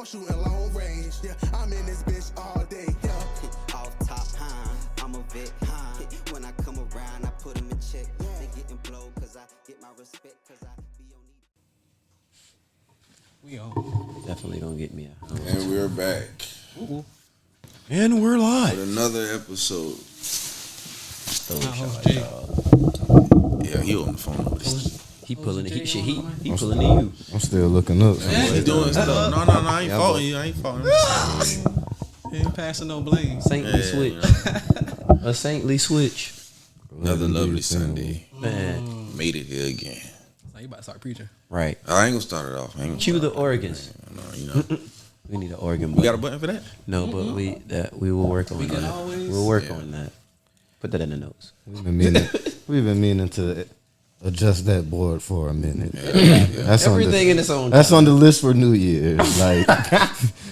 I'm shooting long range. Yeah, I'm in this bitch all day. Yeah. Off top, I'm a vet. When I come around, I put him in check. They getting blow cause I get my respect cause I be on need. We on. Definitely gonna get me out. And we're back. Ooh. And we're live. With another episode. Yeah, he on the phone. He pulling it. He pulling it. You. I'm still looking up. He doing stuff. No, I ain't faulting you. I ain't faulting you. He ain't passing no blame. Saintly switch. A saintly switch. Another lovely Sunday. Man. Made it here again. So you about to start preaching. Right. I ain't gonna start it off. Cue the organs. No, you know. We need an organ button. We got a button for that? No, but we will work on that. We'll work on that. Put that in the notes. We've been meaning to adjust that board for a minute. That's everything in its own time. That's on the list for New Year's. Like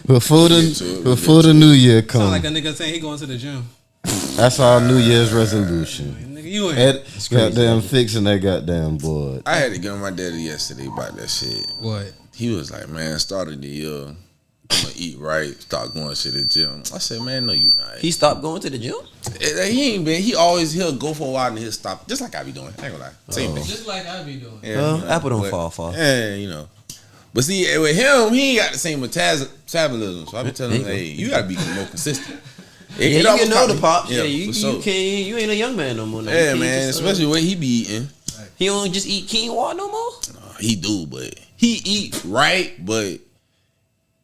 before the New Year comes. Sound like a nigga saying he going to the gym. That's our New Year's resolution. Nigga, you ain't. Goddamn fixing that goddamn board. I had to get on my daddy yesterday about that shit. What? He was like, man, started the year, I'm gonna eat right, start going to the gym. I said, man, no, you not. He stopped going to the gym? He ain't been. He'll go for a while and he'll stop. Just like I be doing. I ain't gonna lie. Same thing. Just like I be doing. Yeah, well, apple don't fall far. Yeah, you know. But see, with him, he ain't got the same metabolism. So I be telling him, hey, you gotta be more consistent. You can know the pops. Yeah, you sure. can't. You ain't a young man no more. No. Yeah, man. Especially what he be eating. He don't just eat quinoa no more. No, he do, but he eat right, but.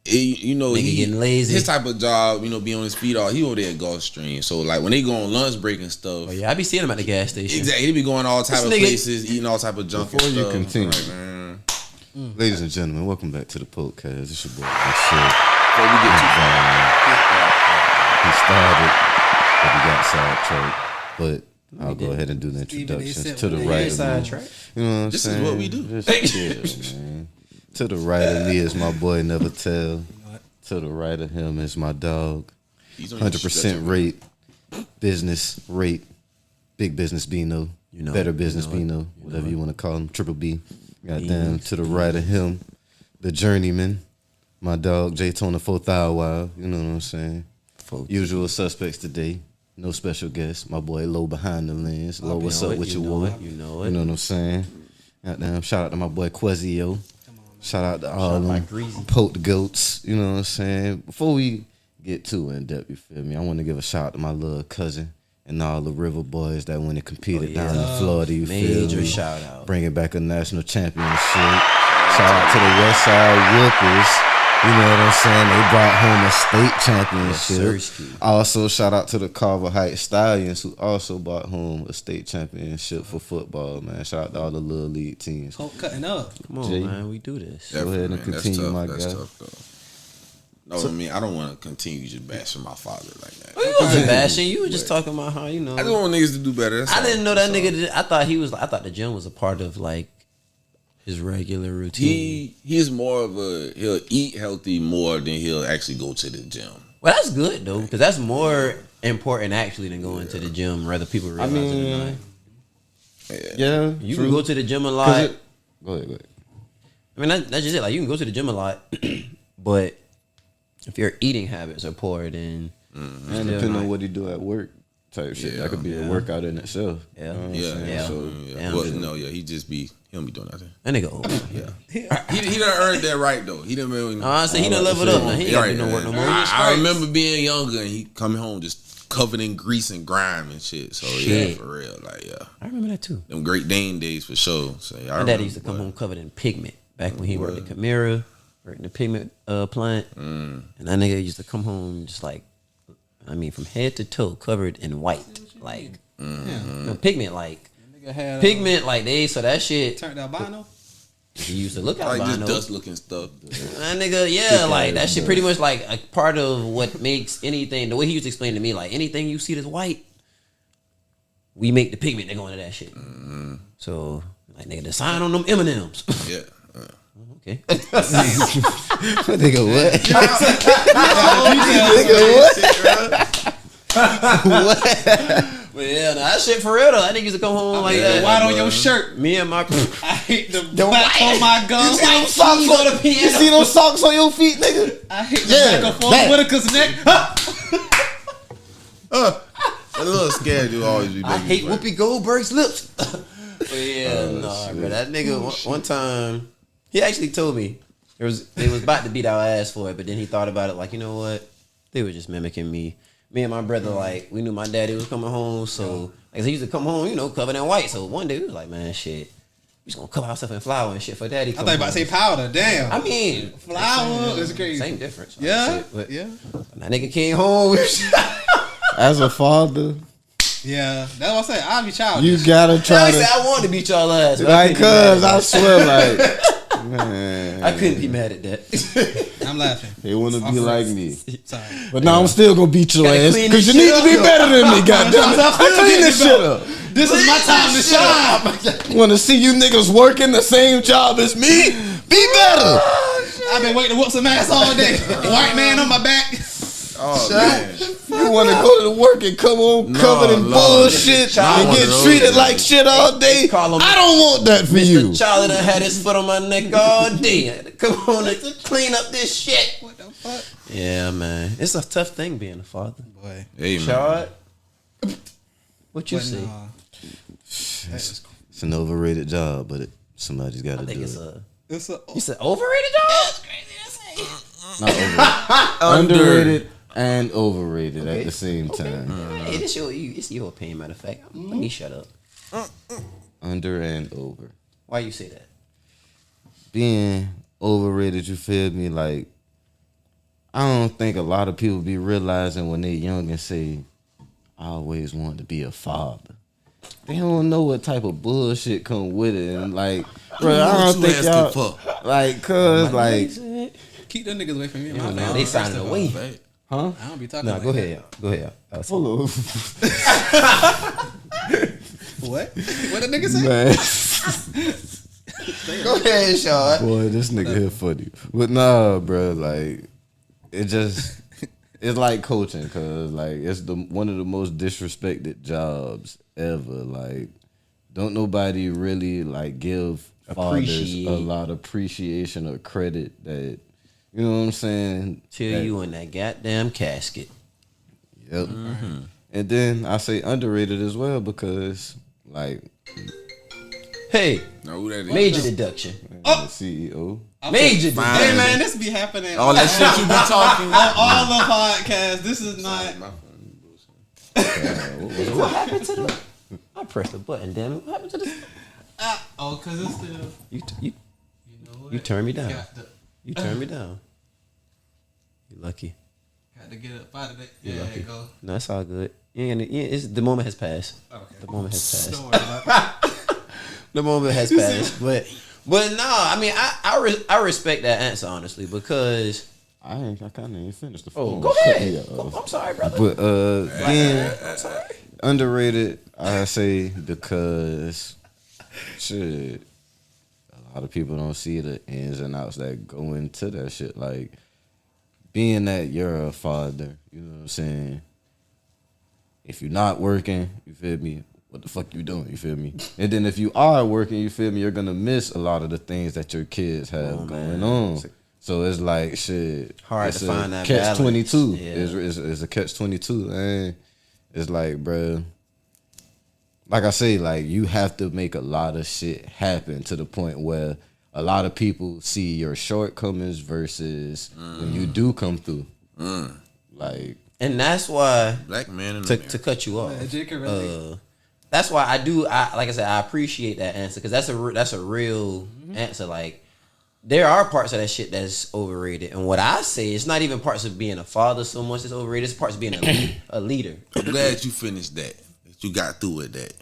You know, he getting lazy. His type of job, you know, be on his feet all. He over there at Gulfstream, so like when they go on lunch break and stuff. Oh yeah, I be seeing him at the gas station. Exactly, he be going all type of places, eating all type of junk. Before and you stuff. continue, Like, ladies and gentlemen, welcome back to the podcast. It's your boy. Before we get too far, He started, but he got sidetracked. But I'll go ahead and do the introductions to the right of me. You know what I'm this saying? is what we do. Just chill, man. To the right of me is my boy Nevatell. To the right of him is my dog. 100% rate, business rate, big business Bino, better business Bino, whatever you want to call him, triple B. Goddamn, to the right of him, the journeyman, my dog Jaytona 4,000. You know what I'm saying? Usual suspects today. No special guest. My boy Low behind the lens. Low, what's up with your boy? You know it. You know what I'm saying? Goddamn, shout out to my boy Quezio. Shout out to all them Pote goats. You know what I'm saying? Before we get too in depth, you feel me? I want to give a shout out to my little cousin and all the Riverboyz that went and competed down in Florida. You feel me? Major shout out. Bringing back a national championship. Shout out to the Westside Whoopers. You know what I'm saying? They brought home a state championship. Yes, also, shout out to the Carver Heights Stallions who also brought home a state championship for football, man. Shout out to all the little league teams. Hope cutting up. Come on, man. We do this. Go ahead and continue, my guy. That's tough, though. No, I mean, I don't want to continue just bashing my father like that. Well, you wasn't bashing. You were just talking about how, you know. I just want niggas to do better. I didn't know that nigga. I thought the gym was a part of like his regular routine. He's more of he'll eat healthy more than he'll actually go to the gym. Well, that's good though, because that's more important actually than going to the gym. Whether people realize it or not. Yeah, you can go to the gym a lot. Go ahead. I mean, that's just it. Like you can go to the gym a lot, but if your eating habits are poor, then and depending on what he do at work, type shit, that could be a workout in itself. He just be. He don't be doing nothing. That nigga old. He done earned that right though. He done really. I say he done leveled up. Now. He ain't got to do no work no more. I remember being younger and he coming home just covered in grease and grime and shit. So yeah, for real, I remember that too. Them Great Dane days for sure. So my daddy used to come home covered in pigment back when he worked at Cambino, worked in the pigment plant, and that nigga used to come home just like, I mean, from head to toe covered in white, like pigment, like. Pigment like they so that shit turned albino. He used to look albino. Like just dust looking stuff. That nigga, like that shit pretty much like a part of what makes anything. The way he used to explain to me, like anything you see that's white, we make the pigment that go into that shit. So like nigga, the sign on them M&Ms. Yeah. Okay. Nigga, what? Nigga, what? But yeah, nah, that shit for real though. That nigga used to come home like that. White on your shirt. Me and my I hate the black on my gun. You see those socks on your feet, nigga? I hate the back of Fort Whitaker's neck. A little scared you always be. I hate Whoopi Goldberg's lips. But yeah, bro. That nigga one time, he actually told me they was about to beat our ass for it, but then he thought about it like, you know what? They were just mimicking me. Me and my brother, like, we knew my daddy was coming home, so like he used to come home, you know, covered in white. So one day we was like, man, shit, we just gonna cover ourselves in flour and shit for daddy. I thought you about to say powder. Damn. I mean, flour is crazy. Same difference. Yeah, but yeah. That nigga came home. As a father, Yeah, that's what I said. I'll be childish. you gotta try to. I wanted to beat y'all ass. Like, cuz, I swear, like, man. I couldn't be mad at that. I'm laughing. They want to be like me. Sorry. But now I'm still gonna beat your Gotta ass clean because you this need shit to be up. better than me, goddamn it. I clean this shit up. This is my time to shine. Want to see you niggas working the same job as me? Be better. I've been waiting to whoop some ass all day. White man on my back. Oh man. You want to go to work and come home covered in bullshit and get treated like shit all day? Call him I don't want that for you. Charlie done had his foot on my neck all day. I had to come on and clean up this shit. What the fuck? Yeah, man. It's a tough thing being a father. Boy. Hey man. Chard, what you But see? nah. It's an overrated job, but somebody's got I to think do it's it. It's a You said overrated job? That's crazy to say. Not underrated and overrated at the same time. Hey, it's your opinion, matter of fact. Let me shut up. Under and over. Why you say that? Being overrated, you feel me? Like, I don't think a lot of people be realizing when they young and say, I always wanted to be a father. They don't know what type of bullshit come with it. And like, bro, I don't think y'all, like, cuz, like, keep them niggas away from me. Yeah, man, they signing away. huh? I don't be talking. Nah, like go that. ahead. Go ahead. Hold on. What? What the nigga say? Man. Go ahead, Sean. Boy, this nigga here funny. But nah, bro, like, it just, it's like coaching, cause like it's one of the most disrespected jobs ever. Like, don't nobody really like give fathers a lot of appreciation or credit that, you know what I'm saying? Till you in that goddamn casket. Yep. And then I say underrated as well because like, Hey, Now who that is? major deduction. the CEO. Major Fine. deduction. Hey man, this be happening. All that shit you be talking. all the podcasts. This is not. What happened to the? I pressed the button. Damn it! What happened to this? Oh, cause it's the. You You know what? you turned me down. Got to, You turned me down. You lucky. got to get up out of it. Yeah, there you go. No, it's all good. It's, the moment has passed. Okay. The moment has passed. Don't worry about it. The moment has passed. But no, I mean I respect that answer honestly because. I kind of ain't finished the Oh, phone. go ahead. I'm sorry, brother. But then underrated, I say because shit, a lot of people don't see the ins and outs that go into that shit. Like being that you're a father, you know what I'm saying? If you're not working, you feel me? What the fuck you doing? You feel me? And then if you are working, you feel me? You're gonna miss a lot of the things that your kids have going on. So it's like shit. Hard it's to find that catch balance. 22. Yeah. It's a catch 22, and it's like, bro. Like I say, like you have to make a lot of shit happen to the point where a lot of people see your shortcomings versus when you do come through. Like, And that's why Black man in to cut you off. Jay can relate. That's why like I said, I appreciate that answer because that's a real answer. Like there are parts of that shit that's overrated, and what I say it's not even parts of being a father so much that's overrated. It's parts of being a leader. I'm glad you finished that. You got through with that.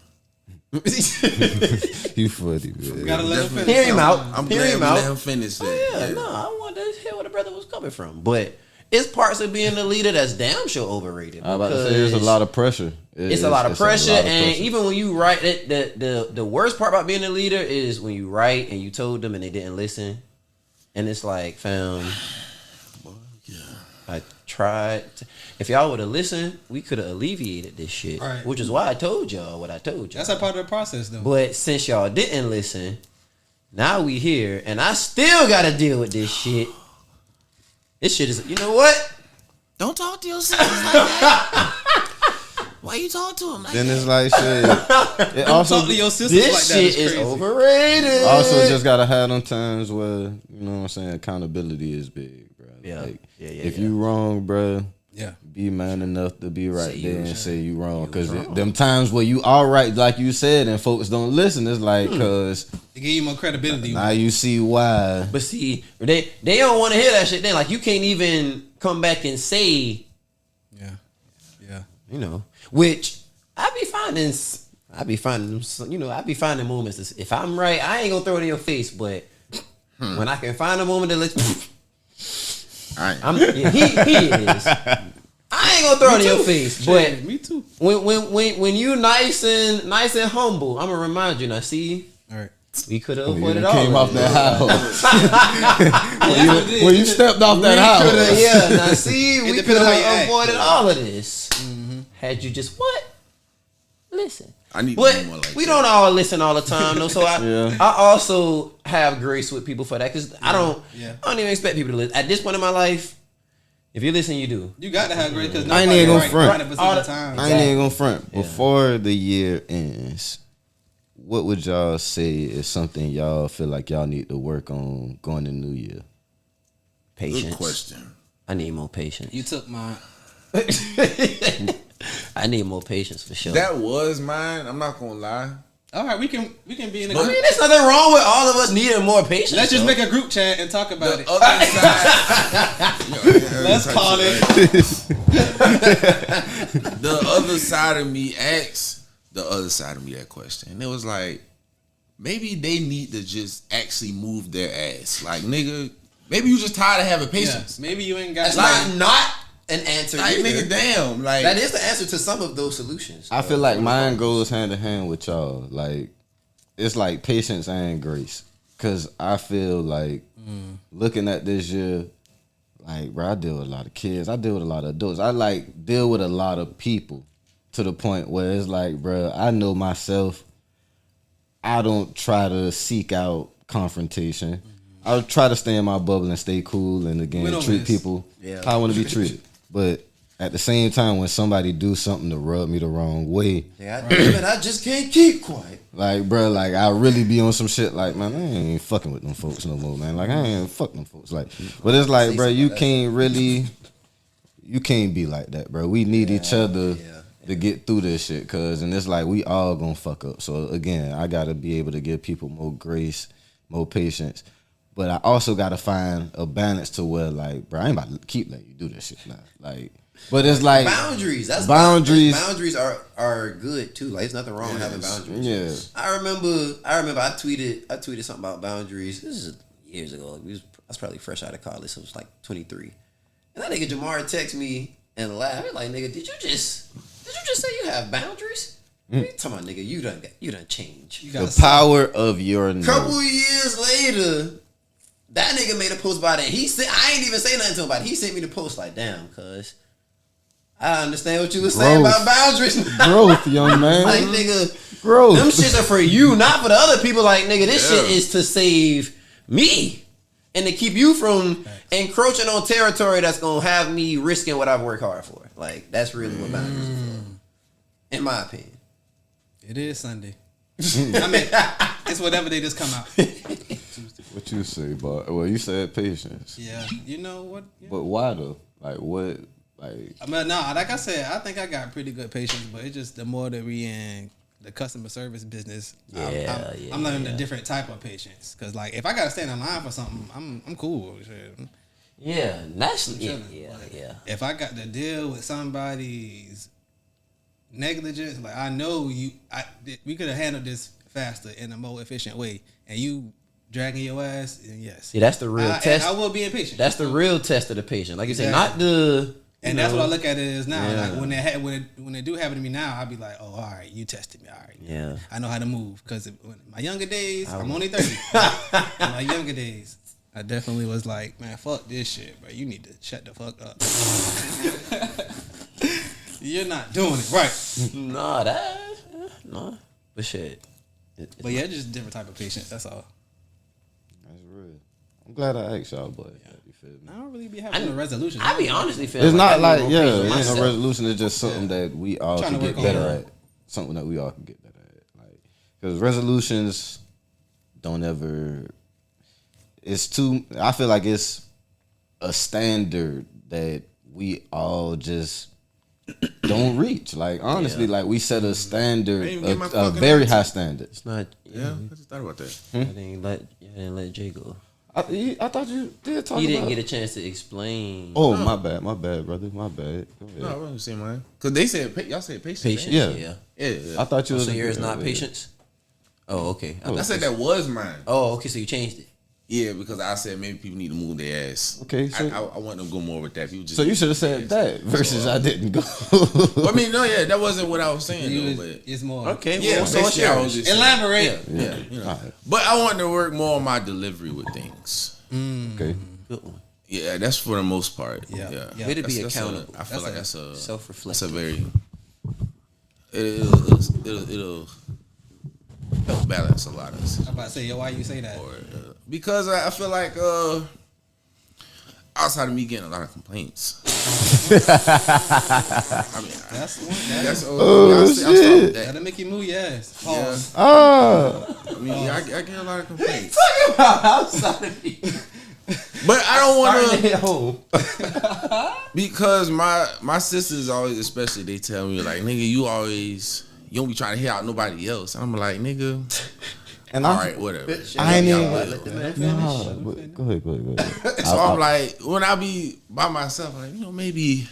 you funny, man. Gotta let him finish. Hear him out. I'm Hear glad him we out. let him finish that. Yeah, no, I wanted to hear where the brother was coming from, but it's parts of being a leader that's damn sure overrated. I was about to say there's a lot of pressure. It's a lot of pressure, and pressure. even when you write it, the worst part about being a leader is when you write and you told them and they didn't listen, and it's like, fam, I tried. If y'all would have listened, we could have alleviated this shit. Right. Which is why I told y'all what I told y'all. That's a part of the process, though. But since y'all didn't listen, now we here, and I still got to deal with this shit. This shit is, you know what? Don't talk to your sisters like that. Why you talk to them like Then that? it's like shit. It also Talk to your sisters This like that shit is is crazy. overrated. also just gotta have them times where, you know what I'm saying, accountability is big, bro. Yeah. Like, Yeah. if you wrong, bro, Yeah. be man enough to be right Say you there and was say you wrong. Cause wrong. them times where you all right, like you said, and folks don't listen, it's like, cause To give you more credibility. now you see why. But see, they don't want to hear that shit. Then, like, you can't even come back and say, Yeah. Yeah. you know, which I be finding, you know, I be finding moments. If I'm right, I ain't gonna throw it in your face. But when I can find a moment to let he is. I ain't gonna throw it in your face. But Me too. when you nice and humble, I'm gonna remind you. Now, see, All right. we could have You avoided done all came of off this. that house. when you stepped off that Coulda, house. yeah. Now see, we depends could on how you have act. avoided all of this had you just listen. I need to But be more like we that. don't all listen all the time, though. So Yeah. I also have grace with people for that because I don't even expect people to listen. At this point in my life, if you listen, you do. You got to have great because I ain't even gonna right front. 100% All of the the- time. I ain't even gonna front. Before the year ends, what would y'all say is something y'all feel like y'all need to work on going to New Year? Patience. Good question. I need more patience. You took my. I need more patience for sure. That was mine. I'm not gonna lie. All right, we can be in a I group. mean, there's nothing wrong with all of us needing more patience. Let's just though. make a group chat and talk about The it. other side. Let's call it. The other side of me asked the other side of me that question. And it was like, maybe they need to just actually move their ass. Like, nigga, maybe you just tired of having Yeah, patience. maybe you ain't got. That's not an answer. Like, either. nigga, damn. Like, That is the answer to some of those solutions. I feel like mine goes hand in hand with y'all. Like, it's like patience and grace. Cause I feel like looking at this year, like, bro, I deal with a lot of kids. I deal with a lot of adults. I like deal with a lot of people to the point where it's like, bro, I know myself. I don't try to seek out confrontation. I try to stay in my bubble and stay cool and again We don't treat miss. people how I want to be treated. But at the same time, when somebody do something to rub me the wrong way, Yeah, I just can't keep quiet. like, bro, like, I really be on some shit like, man, I ain't fucking with them folks no more, man. Like, I ain't fuck them folks. Like, but it's like, bro, you can't be like that, bro. We need each other to get through this shit, cuz, and it's like, we all gonna fuck up. So, again, I gotta be able to give people more grace, more patience. But I also gotta find a balance to where, like, bro, I ain't about to keep letting you do this shit now. Like, but it's like, Boundaries. That's Boundaries. Boundaries are good too. Like, there's nothing wrong with having boundaries. yeah. I remember. I tweeted something about boundaries. This is years ago. I was probably fresh out of college. So it was like 23. And that nigga Jamar texted me and laughed. Like, nigga, did you just say you have boundaries? What are you talking about, nigga? You done change. You got The power of your no. Couple years later, that nigga made a post about it. He said, I ain't even say nothing to him about it. He sent me the post like, damn, cuz I understand what you were saying Growth. about boundaries. Growth, young man. Like, nigga, Growth. them shits are for you, not for the other people. Like, nigga, this shit is to save me and to keep you from encroaching on territory that's gonna have me risking what I've worked hard for. Like, that's really what boundaries are for, in my opinion. It is Sunday. I mean, it's whatever they just come out. What you say, but well, you said patience, Yeah, you know what? Yeah. but why though? Like what? Like I mean, nah, like I said, I think I got pretty good patience, but it's just the more that we in the customer service business, I'm learning a different type of patience. Cause like if I gotta stand in line for something, I'm cool. Shit. Yeah, that's chilling. yeah. If I got to deal with somebody's negligence, like I know we could have handled this faster in a more efficient way, and you dragging your ass, and yes, See, that's the real test. I will be impatient. That's the real test of the patient. Like you say, Exactly. not the. And that's what I look at it as now. Yeah. Like when they do happen to me now, I'll be like, oh, all right, you tested me, all right. Yeah. I know how to move because my younger days, I'm only 30. In my younger days, I definitely was like, man, fuck this shit, bro. You need to shut the fuck up. You're not doing it right. No. But shit. But yeah, just a different type of patience. That's all. That's real. I'm glad I asked y'all, but you feel me? I don't really be having a resolution. I be honestly feeling It's not like, I need yeah, more it patience ain't myself. no resolution. It's just something that we all Trying can to get work better on. at. Something that we all can get better at. Like, because resolutions don't ever. It's too. I feel like it's a standard that we all just don't reach. Like honestly, like we set a standard, I didn't get my a fucking very answer. high standard. It's not. Yeah, I just thought about that. I didn't let Jay go. I thought you did talk. He didn't about get a chance to explain. Oh, my bad, brother, my bad. Go ahead. No, I wasn't saying mine. Because they said, y'all said patience. Patience. Yeah. Yeah. I thought you was. So yours not yeah. patience. Oh, okay. I said that was mine. Oh, okay. So you changed it. Yeah, because I said maybe people need to move their ass. Okay, so- I want them to go more with that. People just So you should have said that versus I didn't go. Well, I mean, no, yeah, that wasn't what I was saying though. But It's more. Okay. yeah, Well, so what's basically, I yours? was just Elaborate. Yeah, you know. All right. But I want to work more on my delivery with things. Okay. Good one. Yeah, that's for the most part. Yeah. yeah. Way to be That's accountable. I feel like that's a self-reflective. That's a very. It'll help balance a lot of this. I'm about to say, yo, why you say that? Because I feel like outside of me getting a lot of complaints. I mean, That's one. that's shit. That'll make you move your ass. Pause. I mean, I get a lot of complaints. Outside of me. But I don't want to, at home. because my sisters always, especially, they tell me like, nigga, you don't be trying to hear out nobody else. And I'm like, nigga, And all right, whatever. I ain't Y'all even. live. Nah, but go ahead. So I'm like, when I be by myself, like, maybe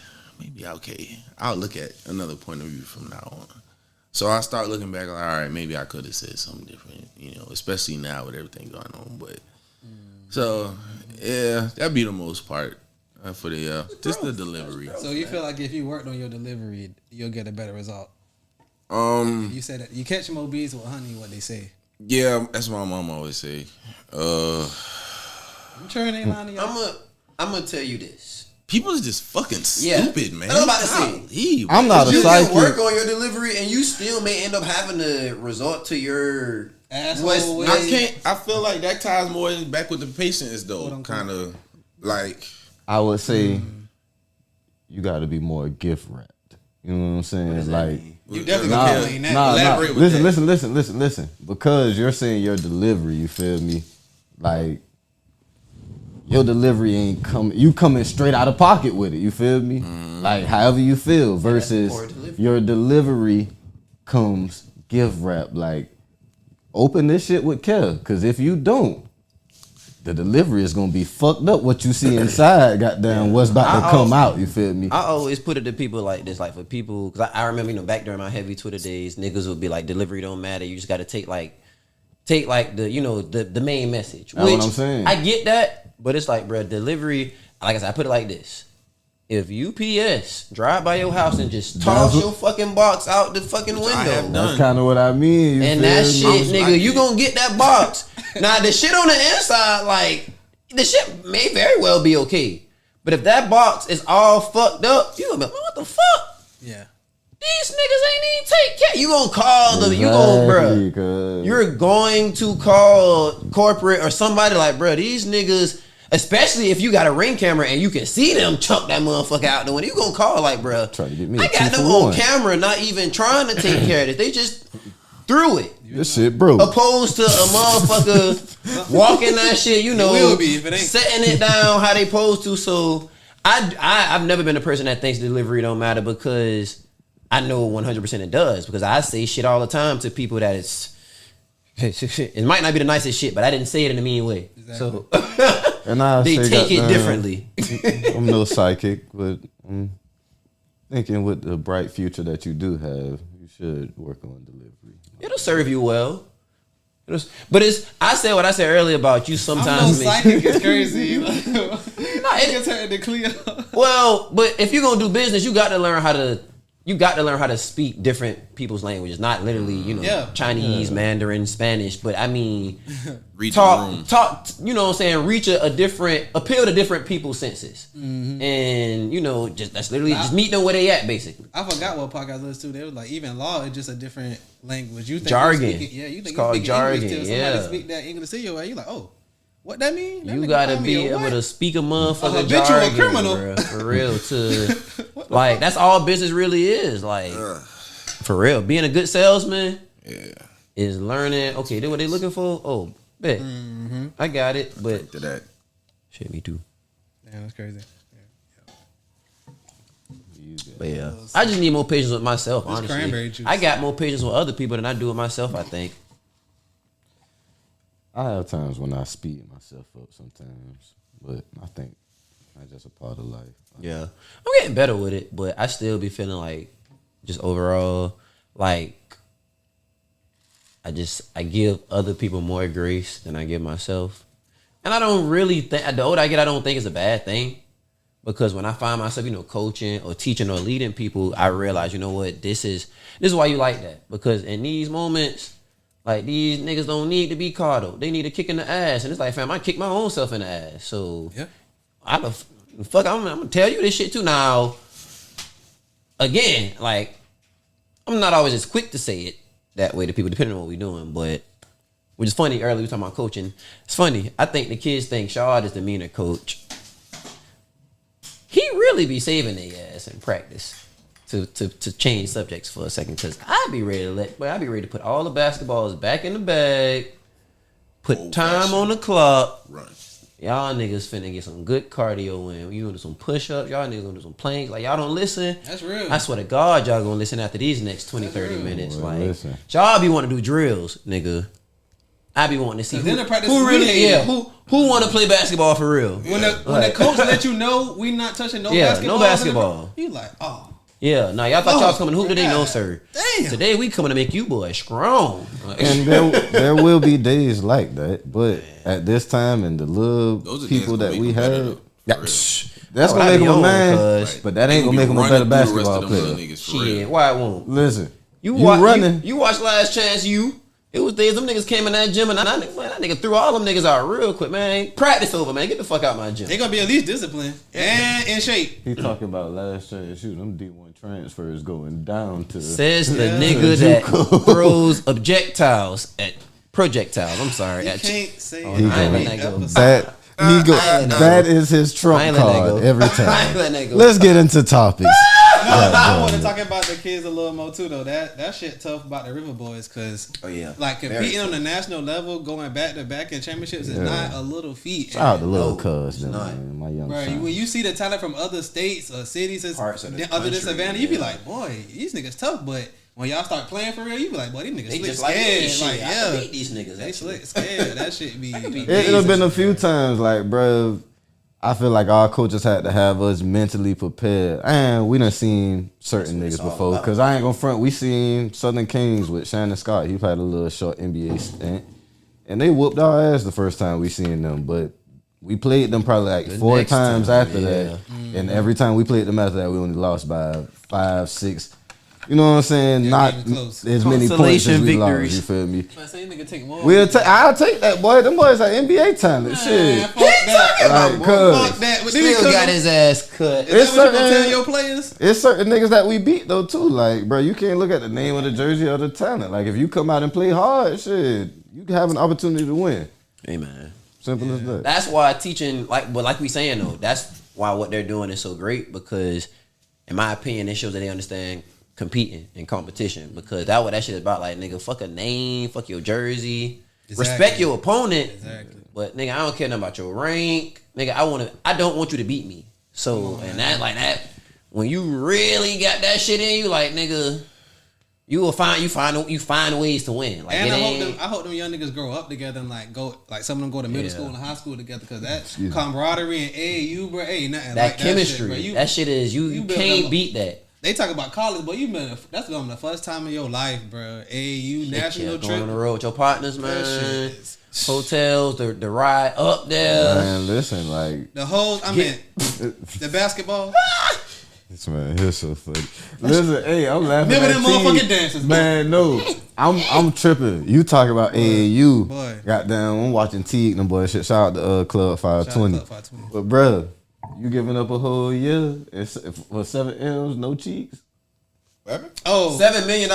okay, I'll look at another point of view from now on. So I start looking back, like, all right, maybe I could have said something different, especially now with everything going on. But so yeah, that'd be the most part for the just the delivery. So you feel like if you worked on your delivery, you'll get a better result. You said that you catch more bees with honey. What they say? Yeah, that's what my mom always say. I'm sure it ain't lying to y'all. I'm gonna tell you this. People is just fucking stupid, man. I was about to say. Golly, I'm not a You psychic. can work on your delivery, and you still may end up having to resort to your Asshole way. I can't. I feel like that ties more back with the patients though. Quote, Kind of like I would say you got to be more gift wrapped. You know what I'm saying? Like, You definitely Nah, gonna explain that. Elaborate with listen. Because you're saying your delivery, you feel me? Like, your delivery ain't coming. You coming straight out of pocket with it. You feel me? Like, however you feel. Versus poor delivery. your delivery comes gift wrapped. Like, open this shit with care. Because if you don't, the delivery is gonna be fucked up. What you see inside, goddamn, what's about to come out. You feel me? I always put it to people like this, like for people, because I remember, back during my heavy Twitter days, niggas would be like, delivery don't matter. You just got to take like the, the main message. That's what I'm saying. I get that, but it's like, bro, delivery, like I said, I put it like this. If UPS drive by your house and just toss your fucking box out the fucking window, That's kind of what I mean. You and feel that me? shit, nigga, you gonna get that box. Now, the shit on the inside, like, the shit may very well be okay. But if that box is all fucked up, you gonna be like, what the fuck? Yeah. These niggas ain't even take care. You gonna call you're going to call corporate or somebody like, bruh, these niggas, especially if you got a Ring camera and you can see them chunk that motherfucker out the window, you gonna call like, bruh, Try to get me I a got them 2-for-1. on camera not even trying to take care of it. They just threw it. This shit, bro. Opposed to a motherfucker walking that shit, It will be if it ain't. setting it down how they supposed to. So I've never been a person that thinks delivery don't matter, because I know 100% it does, because I say shit all the time to people that it might not be the nicest shit, but I didn't say it in a mean way. Exactly. So And I they say take it goddamn, differently. I'm no psychic, but I'm thinking with the bright future that you do have, you should work on delivery. It'll serve you well. But I said what I said earlier about you sometimes. I'm no psychic. It's crazy. It's hard to clear. Well, but if you're gonna do business, you got to learn how to you got to learn how to speak different people's languages, not literally, you know, Chinese, Mandarin, Spanish, but I mean, talk, you know what I'm saying, appeal to different people's senses. And, you know, that's literally just meet them where they at, basically. I forgot what podcast I listened to. They was like, even law is just a different language. You think jargon. You think it's called jargon, English till somebody speak that English to you, and you like, oh, what that mean? You gotta be able to speak a motherfucker jargon, criminal, bro, for real. To like, that's all business really is. Like, for real, being a good salesman, is learning. Okay, they what they looking for? Oh, bet, I got it. But to that, shit, me too. Yeah, that's crazy. But yeah, I just need more patience with myself. Honestly, I got more patience with other people than I do with myself. I think. I have times when I speed myself up sometimes, but I think that's just a part of life. Yeah, I'm getting better with it, but I still be feeling like, just overall, like, I give other people more grace than I give myself. And I don't really think, the older I get, I don't think it's a bad thing. Because when I find myself, you know, coaching or teaching or leading people, I realize, you know what, this is why you like that. Because in these moments, like, these niggas don't need to be coddled. They need a kick in the ass. And it's like, fam, I kick my own self in the ass. So, I'm gonna tell you this shit too. Now, again, like, I'm not always as quick to say it that way to people, depending on what we're doing. But, which is funny, earlier we were talking about coaching. It's funny. I think the kids think Shard is the meaner coach. He really be saving their ass in practice. To change subjects for a second, because I'd be ready to put all the basketballs back in the bag, put time on the clock. Right. Y'all niggas finna get some good cardio in. You gonna do some push-ups, y'all niggas gonna do some planks. Like, y'all don't listen. That's real. I swear to God, y'all gonna listen after these next 20, 30 minutes. Boy, like, listen. y'all be wanting to do drills, nigga. I be wanting to see who want to play basketball for real. When the coach let you know we not touching no basketball. You like, oh. Yeah, now y'all thought y'all was coming to hoop today? No, sir. Damn. Today we coming to make you boys strong. And there will be days like that, but at this time and the little people that we had, that's gonna make him a man. But that ain't gonna make him a better basketball player. Shit, why it won't? Listen, you running. You watch Last Chance U. It was days them niggas came in that gym and that nigga threw all them niggas out real quick, man. Practice over, man. Get the fuck out my gym. They gonna be at least disciplined and in shape. He talking about Last Chance U. Them D1 transfers going down to. Says the nigga that throws projectiles. I'm sorry. You can't say that is his trump card every time. Let's get into topics. I want to talk about the kids a little more too, though. That shit tough about the Riverboyz, because like competing on the national level, going back to back in championships is not a little feat. Shout out to little cuz, man, my young son. When you see the talent from other states or cities other than Savannah, you be like, boy, these niggas tough. But when y'all start playing for real, you be like, boy, these niggas slick scared. I hate these niggas. They slick scared. That shit be. It'll been a few times, like, bro. I feel like our coaches had to have us mentally prepared. And we done seen certain niggas before. Because I ain't gonna front. We seen Southern Kings with Shannon Scott. He played a little short NBA stint. And they whooped our ass the first time we seen them. But we played them probably like four times after that. And every time we played them after that, we only lost by 5, 6. You know what I'm saying? Not as many points as we lost. You feel me? I'll take that, boy. Them boys are NBA talent. Shit. Fuck that. Still got his ass cut. It's certain your players. It's certain niggas that we beat though too. Like, bro, you can't look at the name of the jersey or the talent. Like, if you come out and play hard, shit, you have an opportunity to win. Hey, man. Simple as that. That's why teaching, like we saying though, that's why what they're doing is so great, because, in my opinion, it shows that they understand competing in competition, because that what that shit is about. Like, nigga, fuck a name, fuck your jersey, respect your opponent, but nigga, I don't care nothing about your rank, nigga. I don't want you to beat me. So and that when you really got that shit in you, like, nigga, you find ways to win. Like, and I hope them young niggas grow up together and some of them go to middle school and high school together, because that camaraderie and AAU, bro, ain't nothing that like chemistry. That shit, bro. That shit is you can't beat that. They talk about college, but that's gonna be the first time in your life, bro. AAU national trip, going on the road with your partners, man. Hotels, the ride up there. Man, listen, like the whole, the basketball. This man, he's so funny. Listen, hey, I'm laughing. Remember at them T. motherfucking dances, man. No, I'm tripping. You talking about AAU? Boy. Goddamn, I'm watching Teague. Them boy shit. Shout out to Club 520. Club 520. But bruh, you giving up a whole year for 7 M's, no cheeks? Oh, $7 million,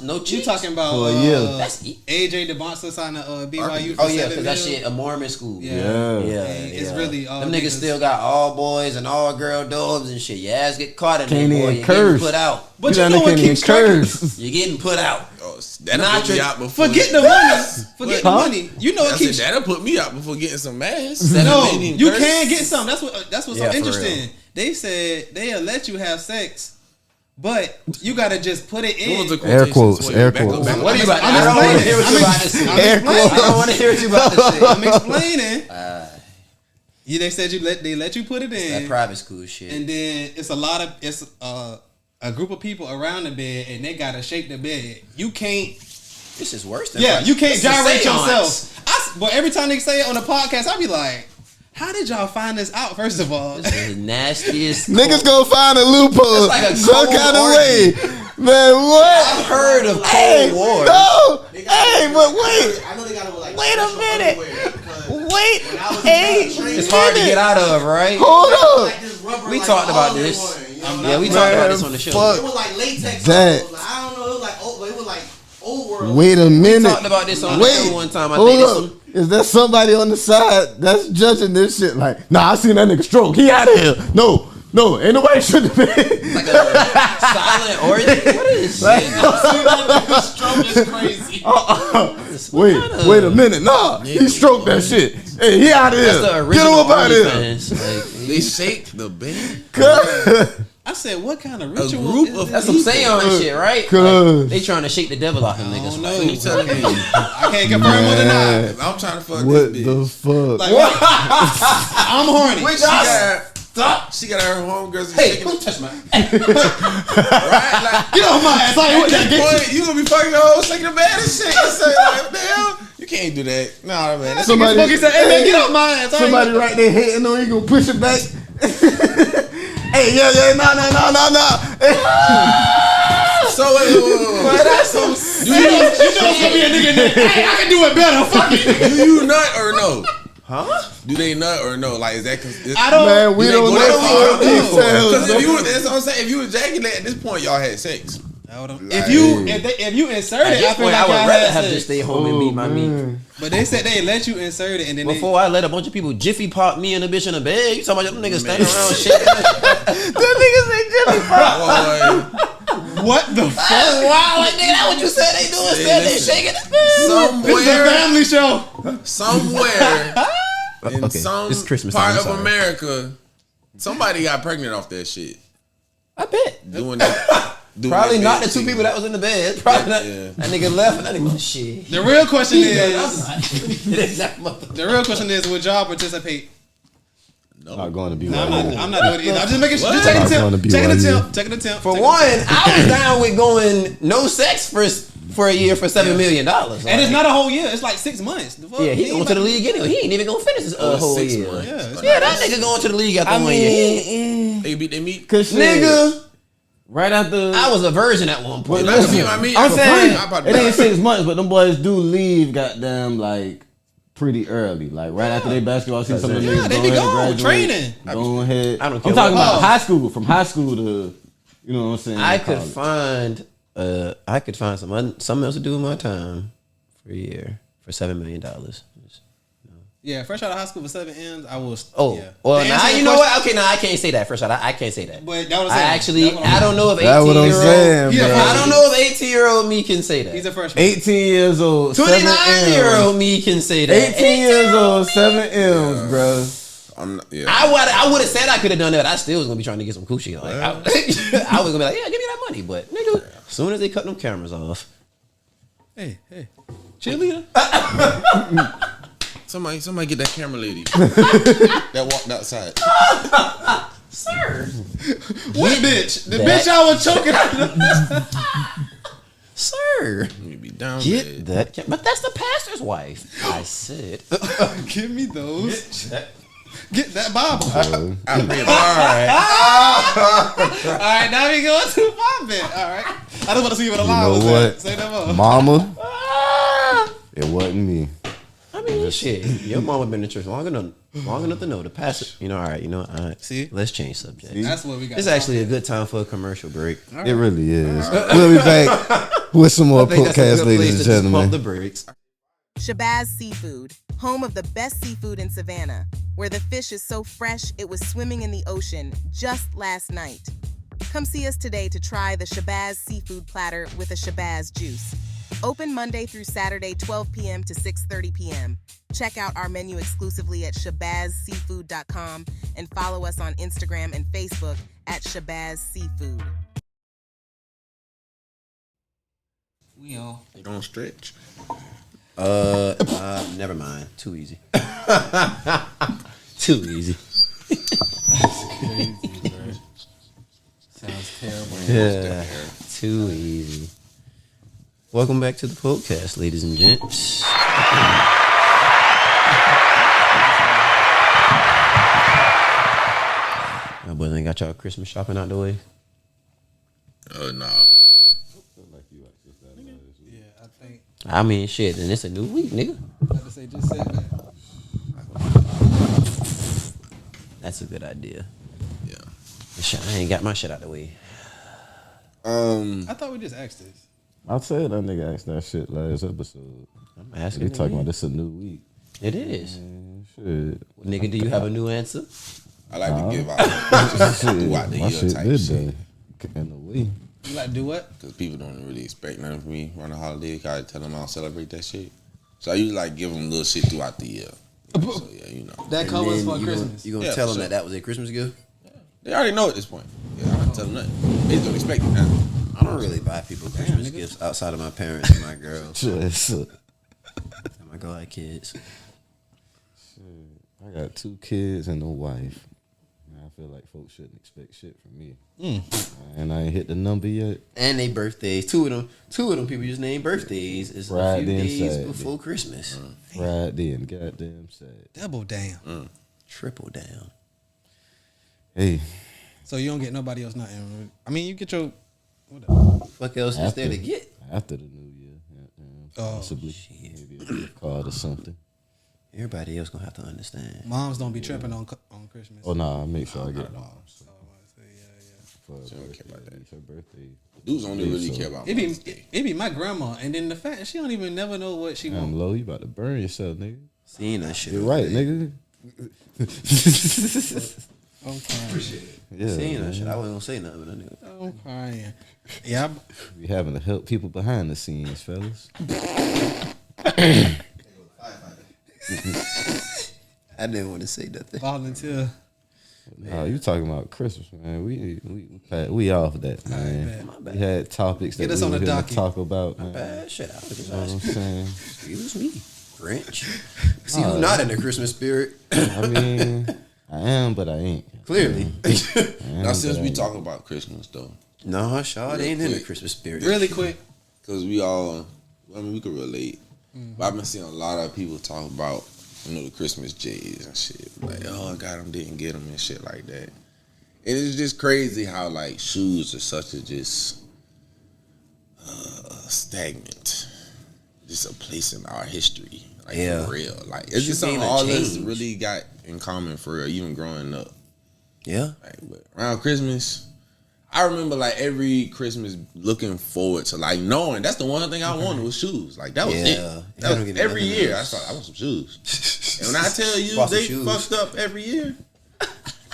no cheeks. you talking about For a year. That's AJ Dybantsa signed to BYU? Oh for yeah, $7 because that million? shit a Mormon school. Yeah. It's really all them niggas still got all boys and all girl dorms and shit. Your ass get caught in Can't there, boy. even You're getting curse. put out. But you know what keeps striking? You're getting put out. Oh, that'll put me out before. Forget the money. Forget the money. You know it keeps. That'll put me out before getting some ass. No, you can get some. That's what's so Yeah, for interesting. They said they'll let you have sex, but you gotta just put it in. Air quotes. Air quotes. What are you about? I'm I don't want to explaining. hear what you about to say. Air quotes. I don't want to hear what you about to say. I'm explaining. Yeah, they said they let you put it That in, private school shit. and then it's a group of people around the bed, and they gotta shake the bed. You can't. This is worse than Yeah, you can't This is gyrate seance. yourself. But every time they say it on the podcast, I be like, "How did y'all find this out?" First of all, This is the nastiest. Niggas gonna find a loophole It's like a some cold kind of orgy. way. Man, what? I've heard of Hey, Cold War. no. Hey, but wait. I know they gotta like. Wait a minute. Wait. It's hard to get out of, right? Hold up. We talked about this. Yeah, we talked about this on the show. Fuck. It was like latex. That. Like, I don't know. It was like it was like Overworked. Wait a minute. We talked about this on the show one time. I Hold think up. Is there somebody on the side that's judging this shit? Like, nah, I seen that nigga stroke. He out of here. No, ain't nobody should have been. like a silent orgy. What is this? stroke is crazy. Wait a minute. Nah, he stroked that shit. Hey, he out of here. That's the Get him original up out of here. OnlyFans. Like, They shake the bed. I said, "What kind of ritual?" group is of this? that's some seance shit, right? Cuz. Like, they trying to shake the devil out them niggas. don't know. Like, You telling me? I can't confirm or deny. I'm trying to fuck What this the bitch. fuck? Like, I'm horny. She got her homegirls. Hey, shaking don't touch my. right? Like, Get off my ass! at that point, you gonna be fucking the whole shaking the bed and shit. And say, like, what the hell? You can't do that. Nah, man. That's Somebody- Smokey said, "Hey man, get off my ass!" Somebody right there hating on you, gonna push it back. Hey, yeah, no. so wait. That's so. You know it's gonna be a nigga in there. Hey, I can do it better. Fuck it. Do you nut or no? Huh? Do they nut or no? Like, is that? I don't. Man, we they don't go that know far? details. Because if you, that's what I'm saying. If you ejaculate at this point, y'all had sex. If you insert At it, I this feel point, like I would y'all rather had have sex. just stay home and beat my meat. But they said they let you insert it, and then Before I let a bunch of people jiffy pop me and a bitch in the bed, you talking about them niggas standing around shaking? Them niggas ain't jiffy pop. Boy, what the fuck? Wow, like nigga, that's what you said they doing? Said they listen. shaking this bitch. This is a family show. somewhere in Okay, some it's Christmas part time, I'm of sorry. America, somebody got pregnant off that shit. I bet. Doing that. Doing Probably that not bed the two shit. people that was in the bed. Probably not. Yeah. That nigga left and that nigga, shit. The real question is, would y'all participate? Not going to be No, I'm not doing it either. I'm just making sure. What? Just taking Not going to an be attempt. YU. Take an attempt. For one, I was down with going no sex for a year for $7 million. And it's not a whole year. It's like 6 months. The fuck? Yeah, he going to the league anyway. He ain't even gonna finish his whole 6 year. months. Yeah, Yeah, that nigga going to the league after 1 year. They beat their meat. Cause Nigga, right after I was a virgin at one point. Not to beat my meat. I'm saying I'm about to it ain't die. 6 months, but them boys do leave goddamn like pretty early. Like right after they basketball season, some of them Yeah, niggas they go be ahead and gone, graduate. training. Go ahead. I don't I'm care talking what- about high school, from high school to, you know what I'm saying? I could college. find something else to do with my time for a year for $7 million. Yeah, fresh out of high school for 7 M's, I was. Oh, yeah. well, To now answer you your know question- what? Okay, now I can't say that. First, I can't say that. But that was I don't know if 18 That's what I'm saying, Yeah, bro. I don't know if 18-year-old me can say that. He's a freshman. 18 years old, 7 M's. 29-year-old me can say that. 18 years old, 7 M's, bro. I'm not, yeah. I would have said I could have done that. I still was gonna be trying to get some coochie. Like I was gonna be like, yeah, give me that money. But nigga, as soon as they cut them cameras off, Hey, cheerleader. Somebody get that camera lady that walked outside. sir, What bitch? The that- bitch I was choking. sir, You be down get bad. that. But that's the pastor's wife. I said, Give me those. Get that Bible. I pray. All right, now we going too far, man. All right. I just want to see what the line know was what? at. Say no more. Mama, it wasn't me. I mean, shit. Your mama been in church long enough to know the pastor. You know, all right. See? Let's change subject. That's what we got. It's actually a good time for a commercial break. It really is. We'll be back with some more podcast, ladies and gentlemen. Pump the brakes. Shabazz Seafood, home of the best seafood in Savannah, where the fish is so fresh it was swimming in the ocean just last night. Come see us today to try the Shabazz Seafood Platter with a Shabazz juice. Open Monday through Saturday, 12 p.m. to 6:30 p.m. Check out our menu exclusively at shabazzseafood.com and follow us on Instagram and Facebook at Shabazz Seafood. We on. They gonna stretch. Never mind. Too easy. Too easy. Crazy, bro. Sounds terrible. Yeah. Too easy. Welcome back to the podcast, ladies and gents. My boy ain't got y'all Christmas shopping out the way. Nah. Yeah, I think. I mean, shit, and it's a new week, nigga. I have to say, just said that. That's a good idea. Yeah. Shit, I ain't got my shit out the way. I thought we just asked this. I said that nigga asked that shit last episode. I'm asking. They talking about this a new week. It is. Man, shit. Nigga, do you have a new answer? I like to give out just throughout the My year shit type did shit. that. In the way. You like to do what? Because people don't really expect nothing from me around the holiday. I tell them I don't celebrate that shit. So I usually like give them little shit throughout the year. So yeah, you know. That covers for Christmas. You gonna Yeah, tell for them sure. that was a Christmas gift? They already know at this point. Yeah, I don't tell them nothing. They just don't expect it now. I don't really buy people Christmas gifts outside of my parents and my girls Just, and my god kids. I got 2 kids and no wife. I feel like folks shouldn't expect shit from me. And I ain't hit the number yet. And they birthdays. Two of them people just named birthdays. It's a Friday few and days Saturday. before Christmas. Friday and goddamn Saturday. Double down. Triple down. Hey, So you don't get nobody else nothing. I mean, you get your whatever. Fuck else is there to get? after the new year, possibly maybe a gift card or something. Everybody else gonna have to understand. Moms don't be tripping on Christmas. Oh no, I make sure I get mom. For She don't care about that. her birthday. Dudes only really care about It Mother's be Day. it be my grandma, and then the fact she don't even never know what she Damn, wants. low, you about to burn yourself, nigga. Seeing that shit. You're right, nigga. Yeah, Seeing that man. shit. I wasn't gonna say nothing, but I knew. I'm crying. Yeah, We having to help people behind the scenes, fellas. I didn't want to say nothing. volunteer. Oh, you talking about Christmas, man? We off that, man. bet. We had topics that Get us we on were the here to docket. talk about, man. Bad shit. I was just You know what I'm asking. saying? Excuse me, Grinch. See who's not in the Christmas spirit? I mean, I am, but I ain't. Clearly. I am, Now, since but I we ain't. talk about Christmas, though, No, Shaw Real ain't in the quick. Christmas spirit. Really quick. because we all, I mean, we could relate. But I've been seeing a lot of people talk about, you know, the Christmas J's and shit. Like, oh, I got them, didn't get them and shit like that. And it's just crazy how, like, shoes are such a just stagnant. Just a place in our history. Like, Yeah. for real. Like, it's Shoe just something game all done of us changed. really got in common for real, even growing up. Yeah. Like, but around Christmas, I remember like every Christmas looking forward to like knowing that's the one thing I wanted was shoes. Like that was Yeah. it. You That don't was get every nothing year. else. I want some shoes. And when I tell you Bought some they shoes. fucked up every year,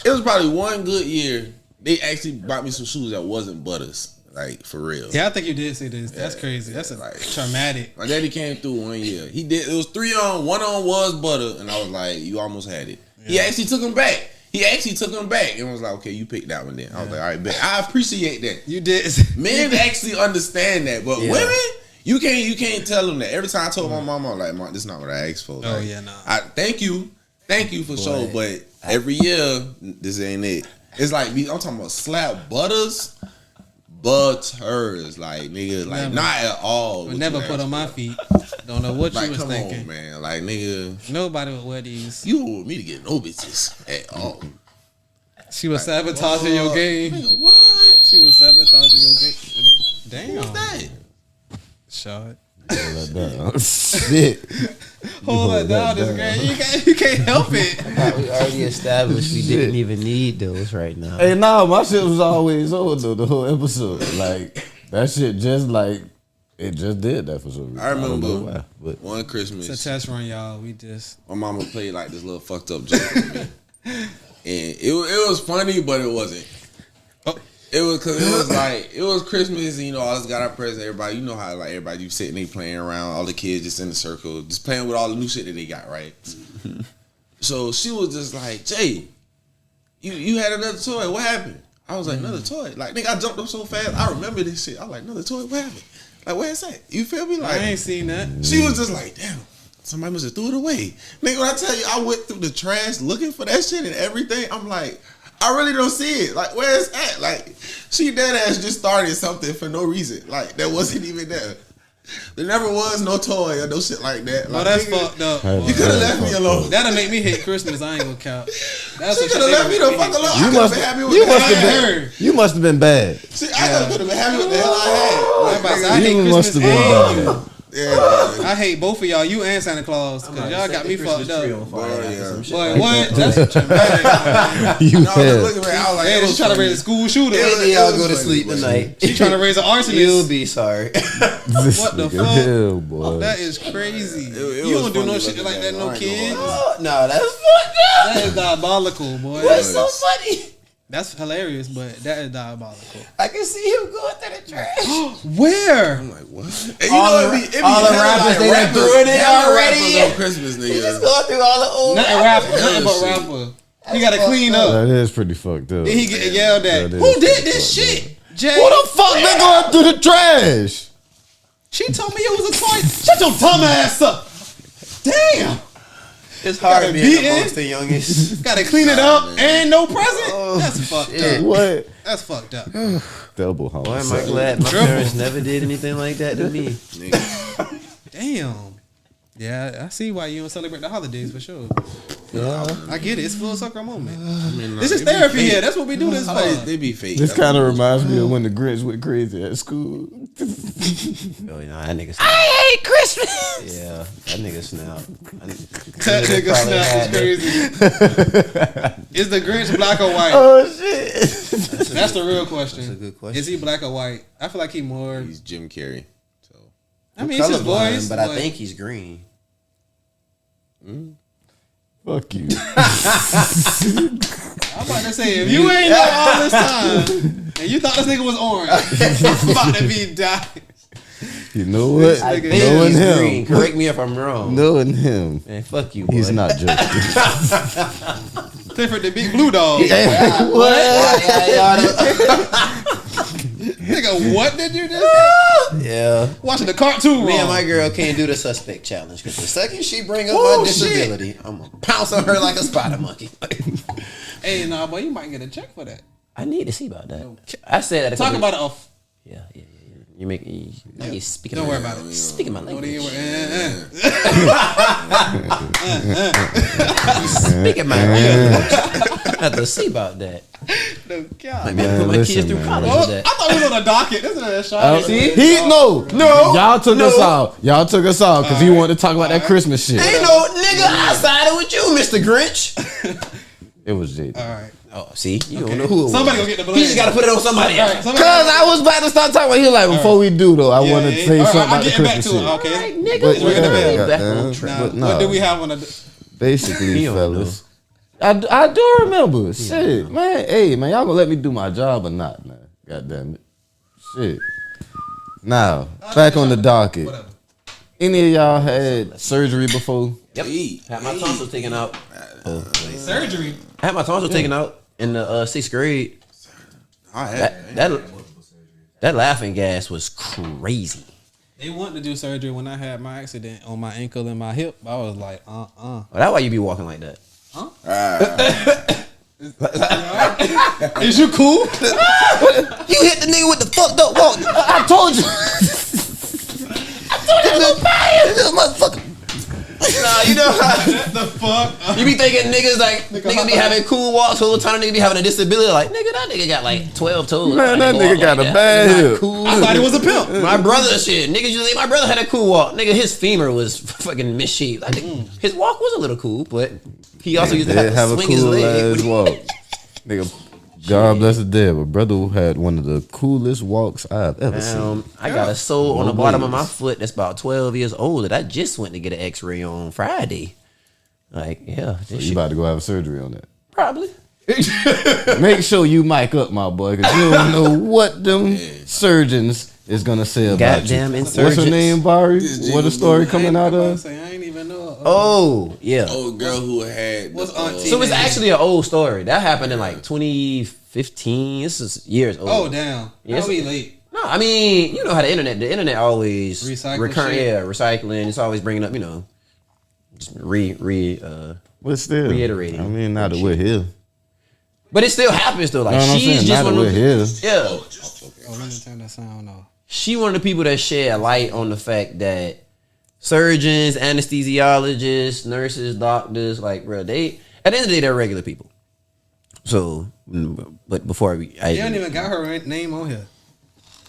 it was probably one good year. They actually bought me some shoes that wasn't Butters. Like for real. Yeah, I think you did say this. That's crazy. That's like- traumatic. My daddy came through one year. He did. It was 3 on, 1 on was Butter, and I was like, "You almost had it." He actually took them back. And was like, "Okay, you picked that one." Then I was like, "All right, bet." I appreciate that. You did. Men actually understand that, but Yeah. women, you can't tell them that. Every time I told my mama, I'm like, "Mom, this is not what I asked for." Oh, Like, yeah, nah. I thank you for sure, but every year this ain't it. It's like I'm talking about slab Butters, butters. Like, nigga, like, Never. not at all. Would what never you put asked on my for. feet. Don't know what Like, you was come thinking. on, man. Like, nigga, Nobody would wear these. you don't want me to get no bitches at all. She was sabotaging your game. Nigga, what? She was sabotaging your game. Damn. What's that? Shot. Hold that down. Shit. Hold that down, this game. You can't help it. We already established we didn't even need those right now. Hey, nah, my shit was always on though, the whole episode. Like, that shit just like, it just did that for some reason. I remember don't know why, but one Christmas. It's a test run, y'all. We just. My mama played like this little fucked up joke with me. And it was funny, but it wasn't. Oh. It was because it was like, it was Christmas and, you know, all us got our presents, everybody, you know how like everybody, you sitting there playing around, all the kids just in the circle, just playing with all the new shit that they got, right? So she was just like, Jay, you had another toy, what happened? I was like, another toy? Like, nigga, I jumped up so fast, I remember this shit. I was like, another toy, what happened? Like, where's that? You feel me? Like, I ain't seen that. she was just like, damn, somebody must have threw it away. Nigga, when I tell you, I went through the trash looking for that shit and everything, I'm like, I really don't see it. Like, where it's at? Like, she dead ass just started something for no reason. Like, that wasn't even there. There never was no toy or no shit like that. Like, Oh, that's nigga, fucked up. you could have left me alone. That'll make me hate Christmas. I ain't gonna count. That's She could have left me the fuck alone. You I could have must been happy with you the must hell I have had. been you must have been bad. See, I could have been happy with the hell I had. I hate You Christmas must have and been you. bad. Yeah, I hate both of y'all, you and Santa Claus, because y'all got me fucked up. Boy, what? That's traumatic. You I was had. looking at it, I was like, Hey, it she's was trying to funny. raise a school shooter. Maybe it y'all was go to funny, sleep but- tonight. She's trying to raise an arsonist. You'll be sorry. This What the nigga fuck? hell, boy. That is crazy. It You was don't do no funny shit looking like at that, it. no I ain't gonna kids. lie. No, that's fucked up. That is diabolical, boy. That's so funny. That's hilarious, but that is diabolical. I can see him going through the trash. Where? I'm like, what? And you All know, the- it be all the hella, rappers, they done rappers, threw it in hella already. rappers on Christmas, He just nigga. going through all the old. Nothing rapper. Nothing hella but shit. rapper. He got to clean up. That is pretty fucked up. Then he get yelled at. That is Who did pretty this fucked shit? Jay? Who the fuck been going through the trash? She told me it was a toy. Shut your dumb ass up. Damn. It's hard Gotta being beat it. amongst the youngest. Got to clean it up and no present. That's fucked up. What? That's fucked up. Double Boy, am I homicide. glad my Triple. parents never did anything like that to me. Damn. Yeah, I see why you don't celebrate the holidays for sure. I get it. It's full circle moment. This is therapy here. That's what we do this for. They be fake. This kind of reminds me of when the Grinch went crazy at school. Oh, you know, that nigga snap. I hate Christmas. Yeah, that nigga snap. That nigga snap is crazy. Is the Grinch black or white? Oh shit! That's the real question. That's a good question. Is he black or white? I feel like he more. He's Jim Carrey. So I mean, it's his Colorblind, voice, but I think he's green. Fuck you. I'm about to say, if you ain't know all this time and you thought this nigga was orange, I'm about to be dying. You know what? I think Knowing he's him. green. Correct me if I'm wrong. Knowing him, Man, fuck you, boy. he's not joking. Clifford the big blue dog. Nigga, what did you just say? Yeah. Watching the cartoon Me and wrong. my girl can't do the suspect challenge because the second she bring up Oh, my disability, I'm gonna pounce on her like a spider monkey. Hey, nah, boy, you might get a check for that. I need to see about that. I said that. Talk about it off. Yeah. You make you speaking. Don't my, worry about it. Speaking my Don't language. even Speaking my language. I have to see about that. No, God. Like, Man, put my kids listen, through man. college Oh, with I that. thought we was on the docket. This is a shot. No. Y'all took us out. Y'all took us out because he wanted to talk about that Christmas shit. Ain't no nigga. I sided with you, Mr. Grinch. It was Jaytona. All right. Oh, see, you don't know who it was. Somebody gonna get the blame. He just gotta put it on somebody else. Somebody- Cause I was about to start talking about. He was like, before we do though, I want to say all right, something I'm about the getting back Christmas to it. shit. Okay. Nigga, But ring the bell. back goddamn. on track. But What do we have on the? Basically, He don't fellas, I do remember. Shit, man. Hey, man, y'all gonna let me do my job or not, man? God damn it. Shit. Now, back on the docket. Whatever. Any of y'all had surgery before? Yep. Had my tonsils taken out. Surgery. I had my tonsils taken out in the 6th grade. I had That laughing gas was crazy. They wanted to do surgery when I had my accident on my ankle and my hip. I was like, Oh, that's why you be walking like that. I Is you cool? You hit the nigga with the fucked up walk. I told you. I told you to buy it. This motherfucker. Nah, you know how The fuck? you be thinking niggas like niggas be having cool walks whole time. Nigga be having a disability. Like nigga, that nigga got like 12 toes. Man, that Like, nigga walk got like a that. bad Not hip. cool. I thought he was a pimp. My brother shit. Niggas usually my brother had a cool walk. Nigga, his femur was fucking misshaped. I think his walk was a little cool, but he also used to They have to have a swing his cool leg. ass walk. Nigga, God bless his dead, but brother had one of the coolest walks I've ever seen. I got a sole on the No bottom of my blades. foot that's about 12 years old that I just went to get an x-ray on Friday. Like, yeah. So you about to go have surgery on that. Probably. Make sure you mic up, my boy, because you don't know what them surgeons is gonna say about Goddamn you. What's insurgents. her name, Bari? What the story coming out I of? ain't even know. Oh, yeah. Old girl who had What's the, auntie? So it's actually an old story. That happened in like 2015. This is years old. Oh damn! Yes. How we late? No, I mean, you know how the internet always Recycle shit. Yeah, recycling. It's always bringing up, you know, just But still, reiterating. I mean, now that we're here. but it still happens though. Like No, I'm she's saying, just now that one we're of here. yeah. Oh, let me turn that sound off. She one of the people that shed light on the fact that surgeons, anesthesiologists, nurses, doctors, like, bro, they at the end of the day they're regular people. So, but before They don't even got her name on here.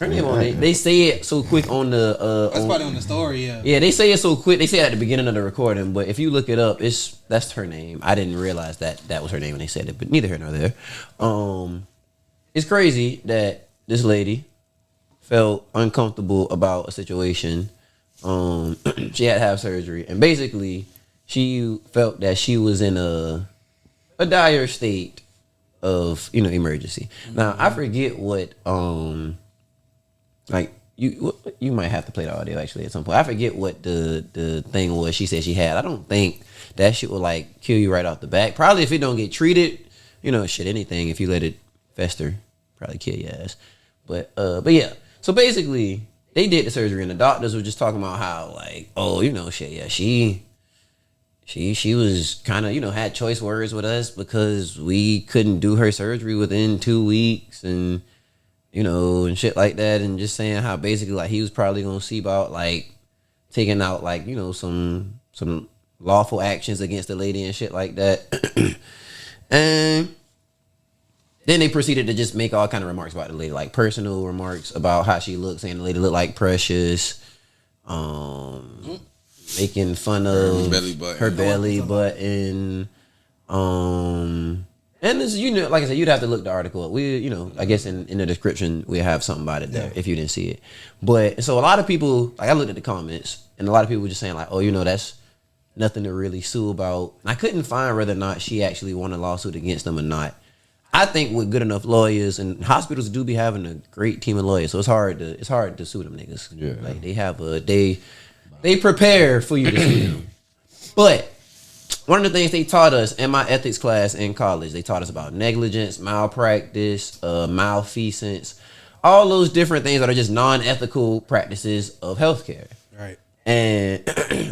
her name on it, they say it so quick on the That's probably on the story. Yeah. yeah, they say it so quick. They say it at the beginning of the recording, but if you look it up, that's her name. I didn't realize that was her name when they said it, but neither here nor there. It's crazy that this lady felt uncomfortable about a situation. She had to have surgery, and basically, she felt that she was in a dire state of emergency. Now I forget what like you might have to play the audio actually at some point. I forget what the thing was she said she had. I don't think that shit will like kill you right off the back. Probably if it don't get treated, anything if you let it fester, probably kill your ass. But yeah. So basically, they did the surgery and the doctors were just talking about how like, oh, shit, yeah, she was kind of, had choice words with us because we couldn't do her surgery within 2 weeks and and shit like that, and just saying how basically like he was probably gonna see about like taking out like some lawful actions against the lady and shit like that. And then they proceeded to just make all kind of remarks about the lady, like personal remarks about how she looked, saying the lady looked like Precious, making fun of her belly button, and this, like I said, you'd have to look the article up. We, I guess in the description we have something about it there if you didn't see it. But so a lot of people, like I looked at the comments, and a lot of people were just saying like, oh, that's nothing to really sue about. And I couldn't find whether or not she actually won a lawsuit against them or not. I think with good enough lawyers, and hospitals do be having a great team of lawyers, so it's hard to sue them niggas. Yeah. Like they have they prepare for you to sue them. But one of the things they taught us in my ethics class in college, they taught us about negligence, malpractice, malfeasance, all those different things that are just non-ethical practices of healthcare. Right. And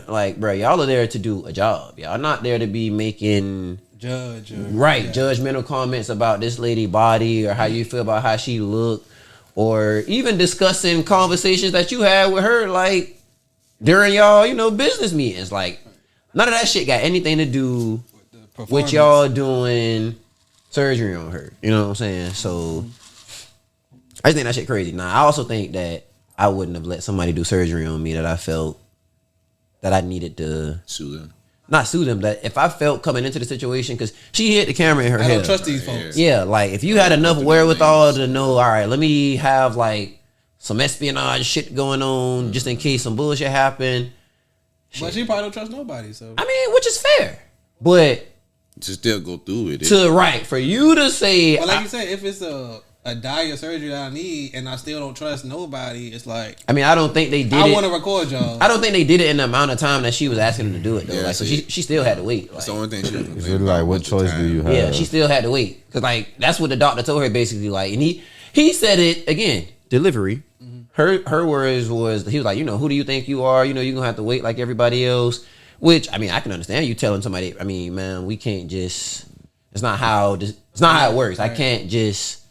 like, bro, y'all are there to do a job. Y'all not there to be making judgmental comments about this lady body or how you feel about how she looked, or even discussing conversations that you had with her like during y'all business meetings. Like none of that shit got anything to do with y'all doing surgery on her. You know what I'm saying? So I just think that shit crazy. Now I also think that I wouldn't have let somebody do surgery on me that I felt that I needed to sue them. Not sue them, that if I felt coming into the situation, because she hit the camera in her head. I don't trust these folks. Yeah, like if you had enough wherewithal to know, all right, let me have like some espionage shit going on just in case some bullshit happened. But she probably don't trust nobody. So I mean, which is fair, but to still go through with it. For you to say, but like you said, if it's a dire surgery that I need and I still don't trust nobody, it's like, I mean, I don't think they did I it. want to record y'all. I don't think they did it in the amount of time that she was asking them to do it though. Yeah, like, so she still had to wait. That's the only thing she was It's really like, what choice do you have? Yeah, she still had to wait because like that's what the doctor told her basically. Like, and he said it again, delivery. Her words was, he was like, who do you think you are? You're gonna have to wait like everybody else. Which I mean, I can understand you telling somebody. I mean, man, we can't just It's not how it works. I can't just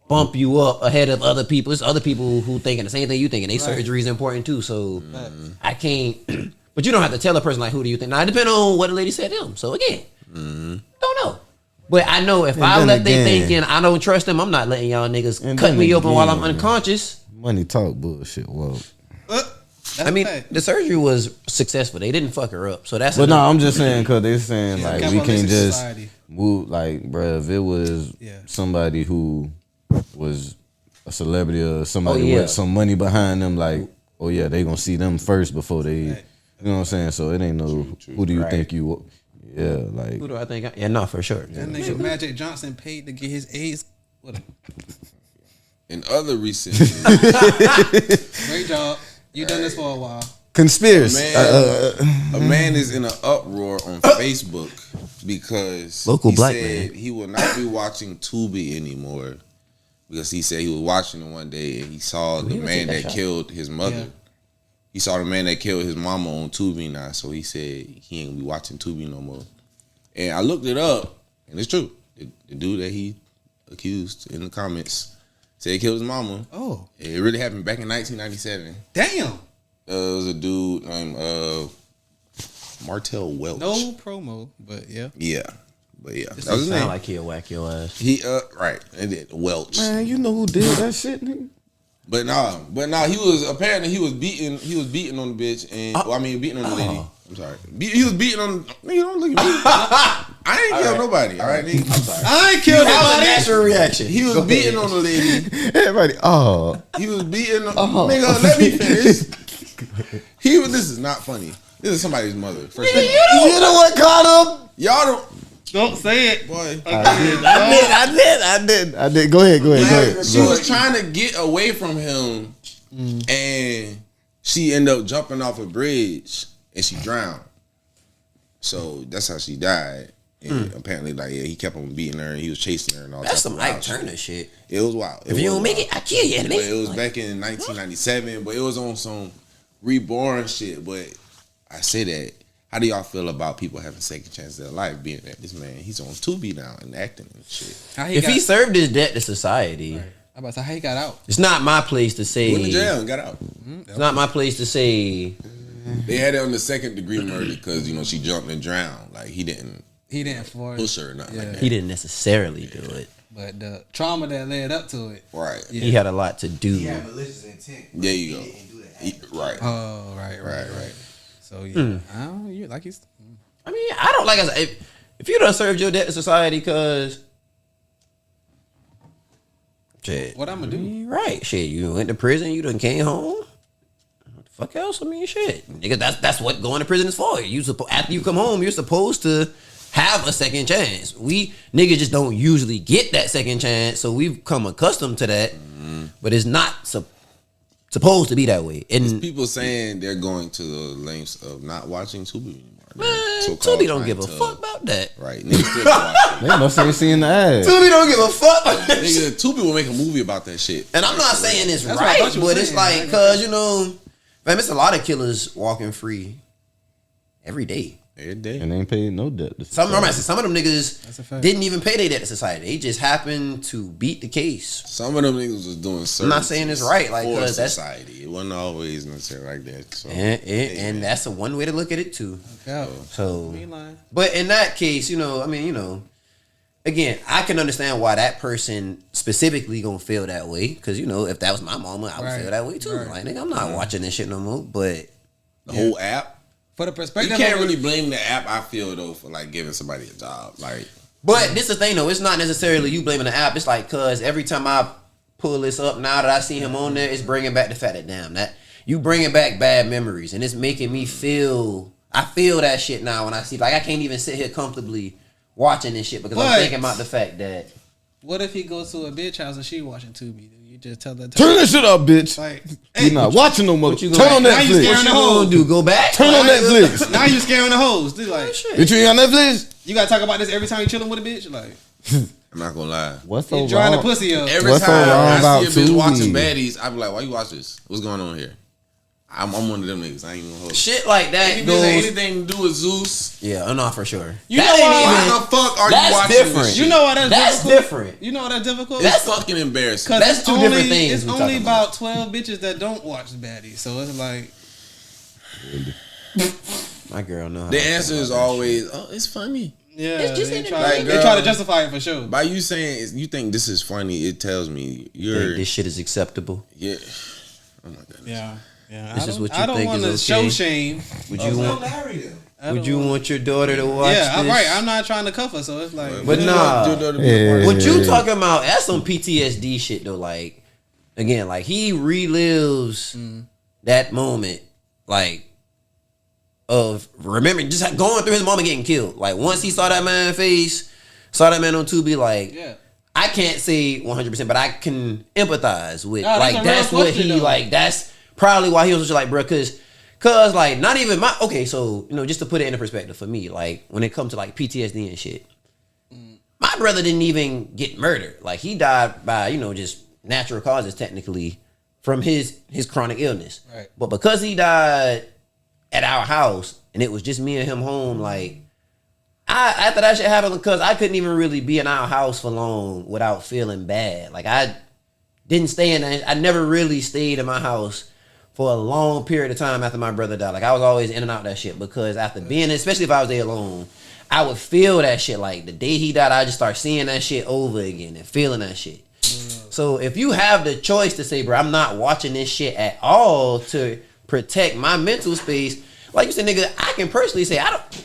bump you up ahead of other people. It's other people who thinking the same thing you thinking. Their surgery is important too. So I can't. But you don't have to tell a person like, who do you think? Now it depends on what the lady said to them. So again, don't know. But I know if I let they thinking I don't trust them, I'm not letting y'all niggas cut me open while I'm unconscious. Money talk bullshit. Whoa. I mean, the surgery was successful. They didn't fuck her up. So that's. But no, I'm just saying because they're saying like we can just society. move. Like, bro, if it was somebody who was a celebrity or somebody with some money behind them, like, oh yeah, they gonna see them first before they. You know what I'm saying? So it ain't no. Who do you think you? Yeah, like. Who do I think? Yeah, no, for sure. That nigga Magic Johnson paid to get his AIDS. In other recent Great job. You done this for a while. Conspiracy. A man is in an uproar on Facebook because Local he black said man. he will not be watching Tubi anymore because he said he was watching it one day and he saw the man that killed his mother. Yeah. He saw the man that killed his mama on Tubi now, so he said he ain't gonna be watching Tubi no more. And I looked it up, and it's true. The dude that he accused in the comments said he killed his mama. Oh. It really happened back in 1997. Damn. It was a dude named Martell Welch. No promo, but yeah. Yeah. But yeah. That was his sound name. like he'll whack your ass. He right. And then Welch. Man, you know who did that shit, nigga? But nah, he was beating on the bitch and beating on the lady. I'm sorry. He was beating on nigga, don't look at me. I ain't killed nobody, all right, nigga. I'm sorry. I ain't killed nobody. Natural reaction. He was beating on the lady. Everybody, He was beating on nigga, let me finish. This is not funny. This is somebody's mother. First thing. you know what caught him? Y'all Don't say it. boy. I did. Go ahead. She was trying to get away from him and she ended up jumping off a bridge and she drowned. So that's how she died. And apparently, he kept on beating her and he was chasing her and all that. That's some Ike Turner shit. It was wild. If you don't make it, I kill you. But it was back in 1997, but it was on some reborn shit. But I say that. How do y'all feel about people having second chances in their life, being that this man, he's on Tubi now and acting and shit? If he served his debt to society, right. I'm about to say how he got out. It's not my place to say. He went to jail and got out. It's not my place to say. They had it on the second degree murder because she jumped and drowned. Like he didn't force push her or nothing like that. He didn't necessarily do it. But the trauma that led up to it. Right. Yeah. He had a lot to do. He had malicious intent. There you go. Right. Oh, right. So yeah, I don't know, like he's. I mean, I don't like. If you done served your debt to society, because shit, what I'm gonna do? Right, shit. You went to prison. You done came home. What the fuck else? I mean, shit, nigga. That's what going to prison is for. After you come home, you're supposed to have a second chance. We niggas just don't usually get that second chance, so we've come accustomed to that. But it's not supposed to be that way. And people saying they're going to the lengths of not watching Tubi anymore. Man, Tubi don't give a fuck about that. Right. Niggas still watch They must ain't seeing the ads. Tubi don't give a fuck about that Nigga, shit. Tubi will make a movie about that shit. And I'm not saying it's That's right, what but it's like, cause man, it's a lot of killers walking free every day. Every day. And they ain't paid no debt. Some of them niggas didn't even pay their debt to society. They just happened to beat the case. Some of them niggas was doing services. I'm not saying it's right, like, for cause that's society. It wasn't always necessarily like that. So. And that's a one way to look at it too. So, lying. but in that case, again, I can understand why that person specifically gonna feel that way. Cause if that was my mama, I would feel that way too. Right. Like, nigga, I'm not watching this shit no more. But The whole app. For the perspective, you can't really blame the app. I feel though for like giving somebody a job. Like, but this is the thing though. It's not necessarily you blaming the app. It's like, cause every time I pull this up, now that I see him on there, it's bringing back the fact that that you bringing back bad memories, and it's making me feel. I feel that shit now when I see. Like, I can't even sit here comfortably watching this shit because I'm thinking about the fact that. What if he goes to a bitch house and she watching Tubi? You just tell that. Turn that shit up, bitch. Like, You're not watching no more. Turn on now you Netflix. scaring the hoes. Do go back. Turn on Netflix. Now you scaring the hoes. Dude, like, Bitch, you ain't on Netflix? you gotta talk about this every time you chilling with a bitch. Like, I'm not gonna lie. What's so you drying the wrong? pussy up. Every What's so time wrong I about see a bitch Tubi? watching baddies, I be like, "Why you watch this? What's going on here?" I'm one of them niggas. I ain't gonna hold. Shit like that anything to do with Zeus. Yeah, no, for sure. You know why the fuck are you watching different. this shit? You know why that's difficult? different. You know why that's difficult? It's fucking embarrassing. That's it's two different things It's we only talking about 12 bitches that don't watch baddies, so it's like My girl know. The answer is always, "Oh, it's funny." yeah, It's just they like, try to justify it for sure. By you saying you think this is funny, it tells me you're this shit is acceptable. yeah. Oh my goodness. Yeah. This is what you I don't think want is to okay? show shame. Would you want? Would you want your daughter to watch? Yeah, I'm this? right. I'm not trying to cuff her, so it's like. But nah, Yeah. what you talking about? That's some PTSD shit though. Like again, like he relives that moment, like of remembering just going through his mama getting killed. Like once he saw that man face, saw that man on Tubi, like Yeah. I can't say 100%, but I can empathize with Nah, like that's a real what he question, though. like. That's probably why he was just like, bro, cause like not even my okay. So just to put it into perspective for me, like when it comes to like PTSD and shit, my brother didn't even get murdered. Like he died by just natural causes technically from his chronic illness. Right. But because he died at our house and it was just me and him home, like. After that shit happened, because I couldn't even really be in our house for long without feeling bad. Like I didn't stay in. I never really stayed in my house for a long period of time after my brother died. Like I was always in and out that shit because after being, especially if I was there alone, I would feel that shit. Like the day he died, I just start seeing that shit over again and feeling that shit. So if you have the choice to say, bro, I'm not watching this shit at all to protect my mental space. Like you said, nigga, I can personally say,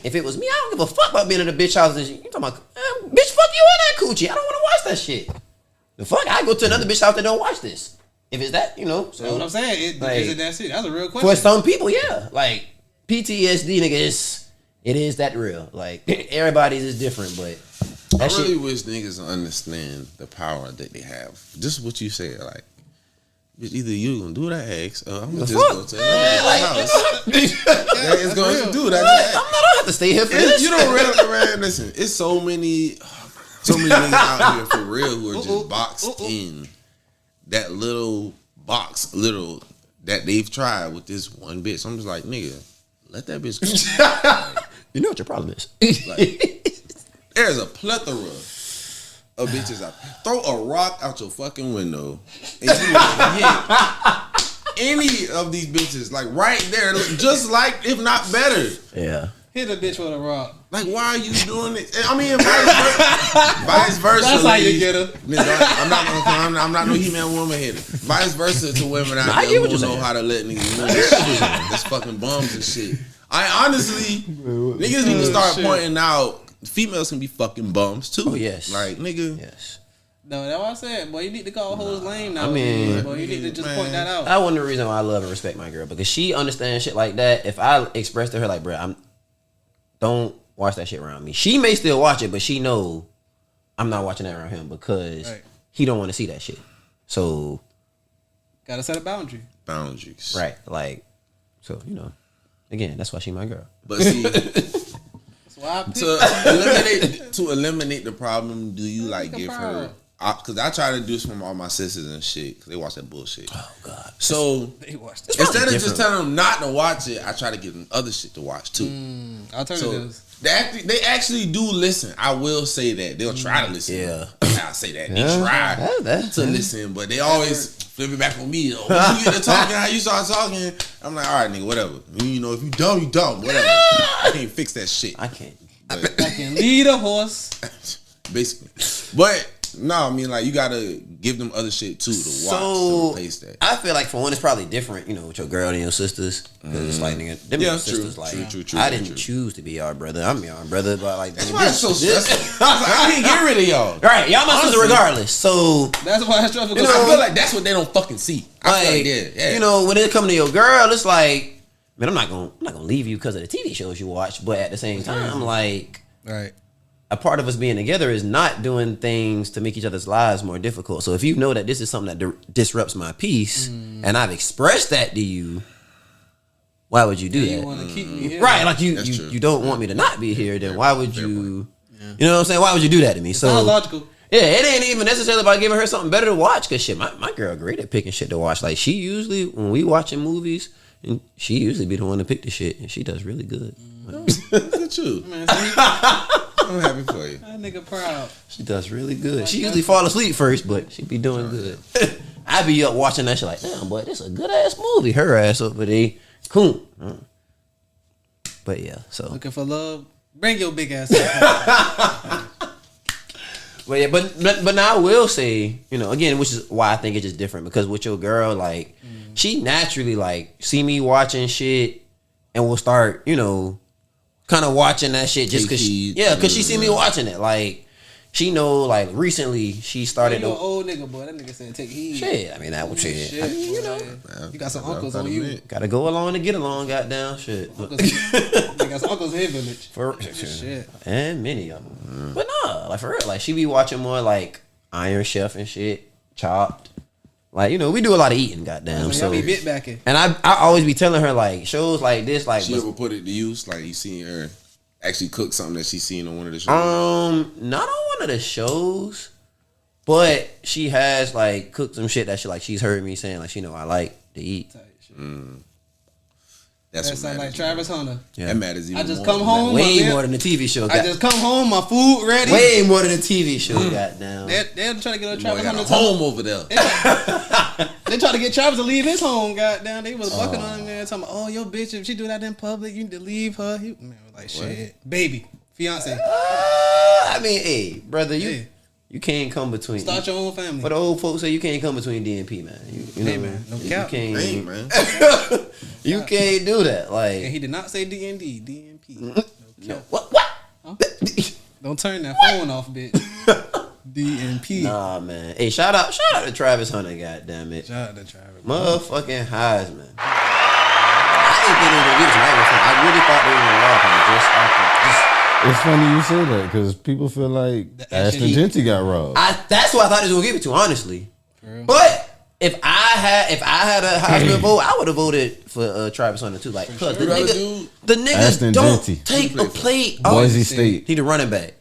if it was me, I don't give a fuck about being in a bitch house and shit. You talking about, bitch, fuck you and that coochie. I don't want to watch that shit. The fuck, I go to another bitch house that don't watch this. If it's that, So That's what I'm saying. like, Is it that shit? That's a real question. For some people, yeah. Like PTSD, nigga, it is that real. Like everybody's is different, but I that really shit, wish niggas understand the power that they have. Just what you said, like. Either you gonna do that X, or I'm gonna just go to another house. That is going to do that. I don't have to stay here for this. You don't really, man. Listen, it's so many niggas out here for real who are just boxed in that little box, that they've tried with this one bitch. I'm just like, nigga, let that bitch go. You know what your problem is. Like, there's a plethora of bitches out. Throw a rock out your fucking window and you will hit any of these bitches like right there, just like if not better. Yeah. Hit a bitch with a rock. Like, why are you doing it? I mean, vice versa. That's how you get her. I'm not no He-Man woman hitter. Vice versa to women out I there get what who you're know saying. how to let niggas know this shit. That's fucking bums and shit. I honestly, niggas need to start pointing out females can be fucking bums too. Oh yes. Like nigga. Yes. No, that's what I said. Boy, you need to call hoes lame now. I mean, boy, you need to just point that out. That's one of the reasons why I love and respect my girl, because she understands shit like that. If I express to her like, bro, don't watch that shit around me. She may still watch it, but she know I'm not watching that around him because he don't want to see that shit. So Gotta set a boundary. Boundaries. right, like, so again, that's why she my girl. But see, That's why I picked. to eliminate the problem, do you like the give her? problem? Because I try to do this from all my sisters and shit, because they watch that bullshit. Oh God. So They watched it. instead of just different. telling them not to watch it, I try to give them other shit to watch too. Alternatives. So they actually do listen. I will say that they'll try to listen. Yeah. I'll say that they try to listen, but they always flip it back on me. Though. When you get to talking, how you start talking, I'm like, all right, nigga, whatever. If you dumb, you dumb. Whatever. I can't fix that shit. I can't. I can lead a horse. Basically, but no, I mean like you gotta give them other shit too to watch to replace that. I feel like for one, it's probably different, with your girl and your sisters, because it's like nigga, them your sisters. Like, true, I didn't choose to be your brother. I'm your brother, but like That's why it's so stressful. I can't get rid of y'all. Right, y'all my sister regardless. So That's why I struggle. Because I feel like that's what they don't fucking see. I feel like yeah. when it comes to your girl, it's like, man, I'm not gonna leave you because of the TV shows you watch, but at the same time, like, right. a part of us being together is not doing things to make each other's lives more difficult. So if you know that this is something that disrupts my peace, and I've expressed that to you, why would you do that? You want to keep me here. Right, like you don't want me to not be here, then why would you, you know what I'm saying? Why would you do that to me? So Sounds logical. yeah, it ain't even necessarily about giving her something better to watch, because shit, my girl great at picking shit to watch. Like she usually, when we watching movies, And she usually be the one to pick the shit, and she does really good. Look at you. Man, I'm happy for you. that nigga proud. She does really good. She usually fall asleep first, but she be doing good. I be up watching that shit like, damn, boy, this a good ass movie. Her ass over there, cool. But yeah, so Looking for love? Bring your big ass up. but yeah, but now I will say, you know, again, which is why I think it's just different because with your girl, like, she naturally like see me watching shit and will start, you know, kind of watching that shit just because she see me watching it. Like, she know, like, recently she started. You an old nigga, boy. That nigga said take heed. Shit, I mean, that was shit. I mean, you know. You got some uncles on you. Gotta go along to get along, goddamn shit. You got some uncles in his village. For shit. And many of them. But nah, like, for real. Like, she be watching more, like, Iron Chef and shit. Chopped. Like, you know, we do a lot of eating, goddamn. So, y'all be bit backing. and I always be telling her, like, shows like this, like. She ever put it to use? Like, you seen her actually cook something that she seen on one of the shows? Not on one of the shows, but she has like cooked some shit that she's heard me saying, like, she know I like to eat. That's That sound like Travis Hunter. Yeah. That matters even I just more come than home. Way more than the TV show. I just come home, my food ready. Way more than the TV show. Goddamn. They're trying to get that. Travis Boy, got Hunter a home over there. They tried to get Travis to leave his home, goddamn. They was bucking on him there, talking about, oh, your bitch, if she do that in public, you need to leave her. He man was like, shit. Baby. Fiance. I mean, hey, brother, you can't come between. Start your own family. But the old folks say you can't come between D and P, man. You know, Hey, man, no cap. You can't, Hey, man. you can't do that. And Like, he did not say D&D, DNP. No cap. what? Huh? Don't turn that phone off, bitch. DNP. Nah, man. Hey, shout out to Travis Hunter, goddamn it. Shout out to Travis. Motherfucking Heisman. I didn't think they were gonna give it to me. I really thought they were gonna rob him. It's funny you say that because people feel like Ashton Genty got robbed. That's what I thought they was gonna give it to, honestly. For real? But if I had a Heisman vote, I would have voted for Travis Hunter too. Like, cause the niggas Ashton don't Genty. take a plate. Boise State. He the running back.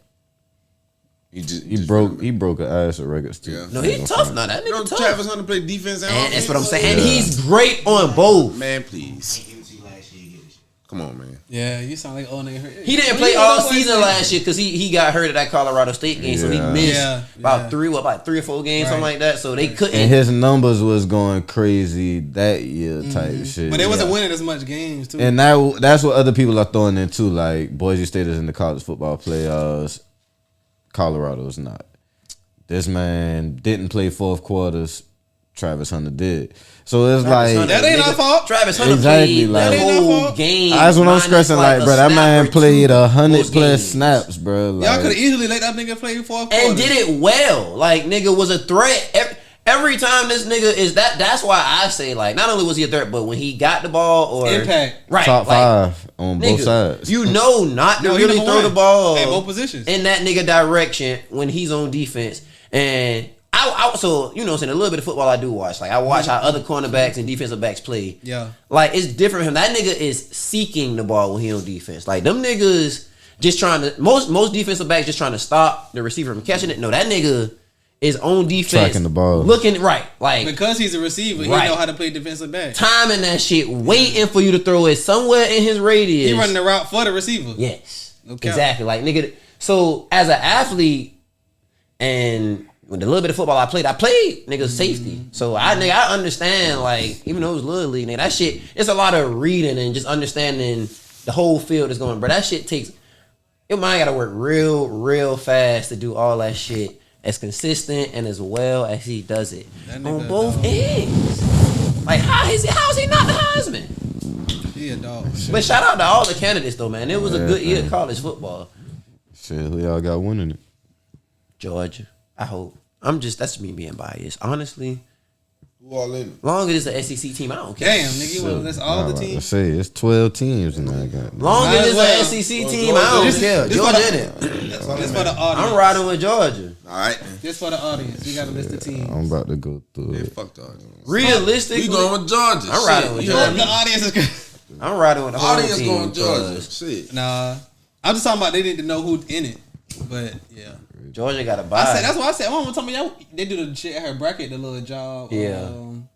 He broke an ass at records too. Yeah. No, he tough now. That nigga tough. Travis Hunter play defense and offense. That's what I'm saying. And he's great on both. Man, please. Come on, man. Yeah, you sound like old nigga. He didn't play all season last year because he got hurt at that Colorado State game, so he missed about 3 or 4 games, something like that. So they couldn't. And his numbers was going crazy that year, type shit. But they wasn't winning as much games too. And that's what other people are throwing in too. Like Boise State is in the college football playoffs. Colorado's not. This man didn't play fourth quarters. Travis Hunter did. So it's Travis like that ain't our fault. Travis Hunter Exactly, played like- the That ain't our whole fault. game. that's what I'm minus stressing. Like, a bro, that snap man or played two 100 most plus games. snaps, bro. Like, Y'all could have easily let that nigga play fourth quarter. And did it well. Like, nigga was a threat. Every time this nigga is that's why I say, like, not only was he a threat, but when he got the ball or Impact. right, top like, 5 on both nigga, sides. you know not to No, he really number throw one. the ball At both positions. in that nigga direction when he's on defense. And I so, you know what I'm saying, a little bit of football I do watch. Like, I watch how other cornerbacks and defensive backs play. Yeah. Like, it's different for him. That nigga is seeking the ball when he on defense. Like, them niggas just trying to, most defensive backs just trying to stop the receiver from catching it. No, that nigga is on defense. Tracking the ball. Looking, right. Like, Because he's a receiver, he Right. know how to play defensive back. timing that shit, waiting for you to throw it somewhere in his radius. He running the route for the receiver. Yes. No cap. Exactly. Like, nigga, so as an athlete and with the little bit of football I played nigga safety. So I understand, like, even though it was little league, nigga, that shit, it's a lot of reading and just understanding the whole field is going, bro. That shit takes, your mind gotta work real fast to do all that shit as consistent and as well as he does it That on nigga both dog. ends. Like, how is he not the Heisman? He a dog. But shout out to all the candidates though, man. It was a Yeah, good year man. of college football. Shit, who y'all got winning it? Georgia. I hope. That's me being biased. Honestly, Who all in? long as it's an SEC team, I don't care. Damn, nigga, you want to list all the I teams? say it's 12 teams in that goddamn. Long Might as as well. it's an SEC team, I don't This- care. this Georgia what in it. Just for the audience. I'm riding with Georgia. All right. Just for the audience. You got to list the teams. I'm about to go through Yeah, it. fuck the audience. Realistically, We going with Georgia. I'm riding with you Georgia. heard me? The audience is I'm riding with the whole Audience team. going Georgia. 'cause Shit. Nah. I'm just talking about they need to know who's in it. But, yeah. Georgia got a I bye. said, that's why I said, my mama told me they do the shit at her bracket, the little job. Yeah.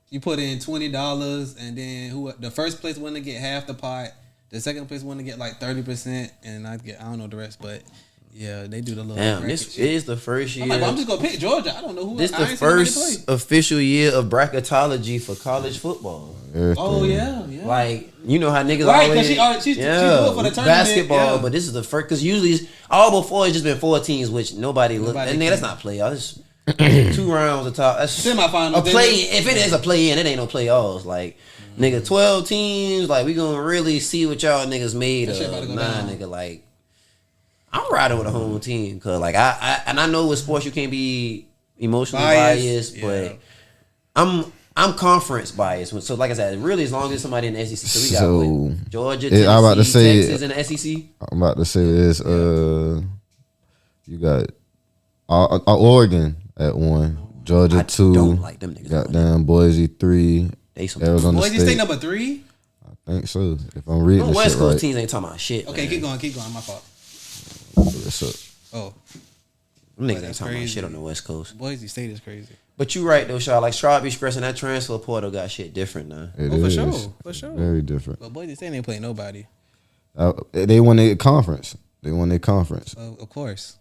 You put in $20, and then the first place want to get half the pot. The second place want to get like 30%, and I don't know the rest, but yeah, they do the little. Damn, this is the first year. I'm just gonna pick Georgia. I don't know who. This the first official year of bracketology for college football. Oh yeah. Like you know how niggas right, always she's good for the tournament. Basketball, but this is the first because usually all before it's just been 4 teams, which nobody looked. And nigga, that's not playoffs. 2 rounds of top. That's semifinals. A play. If it is a play in, it ain't no playoffs. Like nigga, 12 teams. Like we gonna really see what y'all niggas made of. Nigga, like. I'm riding with a home team because, like, I know with sports you can't be emotionally biased, but I'm conference biased. So, like I said, really, as long as somebody in the SEC, so we got Georgia, Tennessee, I'm about to say, Texas, and the SEC. I'm about to say this. You got Oregon at 1, Georgia 2. Don't like them niggas. Goddamn Boise 3. Arizona Boise State number 3. I think so. If I'm reading the West shit Coast right. teams ain't talking about shit. Okay, man. keep going. My fault. What's up? Oh, them niggas ain't talking about shit on the West Coast. Boise State is crazy. But you right though, Shaw. Like Stroud be stressing that transfer portal got shit different now. For sure. Very different. But Boise State ain't playing nobody. They won their conference. Of course.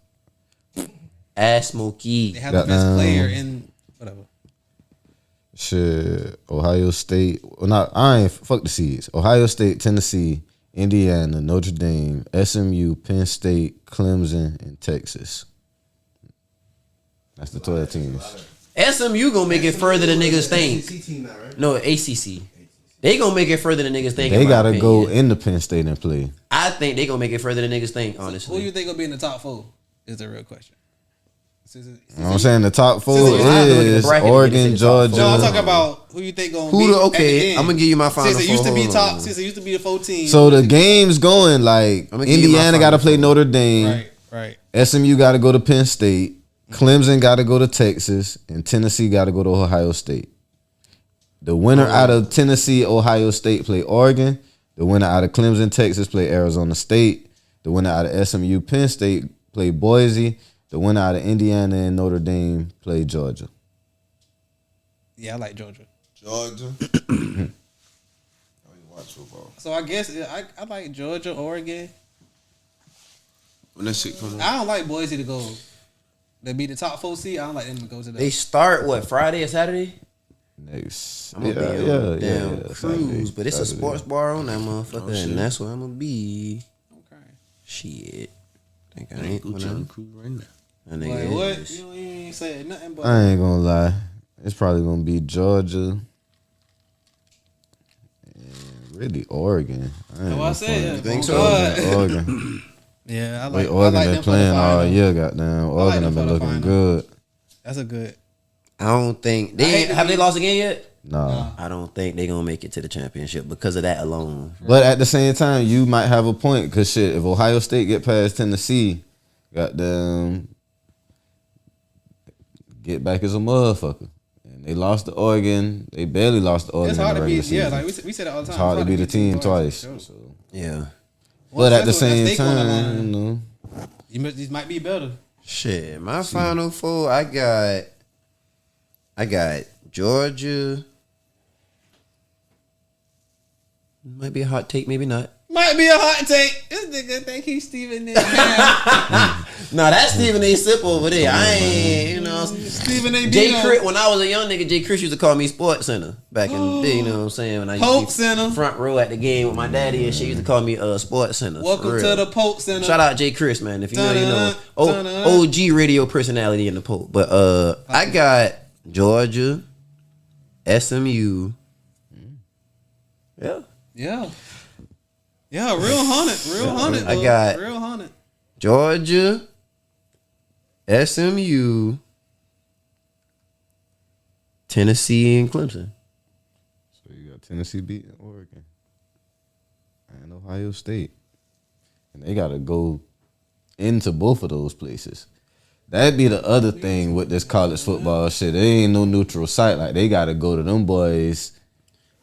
Ass Smokey. They have the best player in whatever. Shit, Ohio State. Well, I ain't fuck the seeds. Ohio State, Tennessee, Indiana, Notre Dame, SMU, Penn State, Clemson, and Texas. That's the 12 teams. SMU gonna make it further than niggas think. ACC team now, right? No, ACC. They gonna make it further than niggas think. They gotta go into Penn State and play. I think they gonna make it further than niggas think. Honestly, who you think gonna be in the top 4? Is the real question. You know what I'm saying? The top 4 is Oregon, Georgia. No, I'm talking about who you think gonna be. Okay, I'm gonna give you my final. Since it used to be top, since it used to be the 4 teams. So the game's going like Indiana got to play Notre Dame. Right. SMU got to go to Penn State. Clemson got to go to Texas, and Tennessee got to go to Ohio State. The winner out of Tennessee, Ohio State play Oregon. The winner out of Clemson, Texas play Arizona State. The winner out of SMU, Penn State play Boise. The winner out of Indiana and Notre Dame play Georgia. Yeah, I like Georgia. Georgia. I mean, watch football. So I guess I like Georgia, Oregon. When that shit come on. I don't like Boise to go. They be the top 4 seed. I don't like them to go to the. They start Friday or Saturday? Next. I'm gonna be on a damn cruise, Saturday, but it's a sports bar on that motherfucker, and that's where I'm gonna be. Okay. Shit. Think I ain't Gucci on the cruise right now. That Like nigga what? is- You ain't said nothing but. I ain't gonna lie. It's probably gonna be Georgia. And really Oregon. I said. You think so? Oregon. Yeah, I Wait, like. Oregon I like been them for the playing all final. year, goddamn. Oregon have them been for the looking final. good. That's a good. I don't think have they lost again yet? Nah. I don't think they gonna make it to the championship because of that alone. But at the same time, you might have a point, cause shit, if Ohio State get past Tennessee, goddamn, get back as a motherfucker. And they lost to Oregon. They barely lost to Oregon. It's hard in to the beat. regular Yeah, season. like we said it all the time. It's hard to beat a team twice. Sure. So. Yeah. But at the That's same State on the time, line. you know, These might be better. Shit, my final 4, I got Georgia. Might be a hot take, maybe not. Might be a hot take. This nigga think he's Stephen A. No, that's Stephen A. Sip over there. I ain't, you know. Stephen A. Jay Chris, when I was a young nigga, Jay Chris used to call me Sports Center back in the day, you know what I'm saying? When I used Pope to be Center. front row at the game with my daddy and shit, used to call me Sports Center. Welcome to the Pope Center. Shout out Jay Chris, man. If you know, you know. Dun-dun-dun. OG radio personality in the Pope. But I got Georgia, SMU. Yeah. Yeah, real hunted. I got real hunted. Georgia, SMU, Tennessee, and Clemson. so you got Tennessee beating Oregon and Ohio State, and they got to go into both of those places. That'd be the other thing with this college football shit. There ain't no neutral site. Like they got to go to them boys.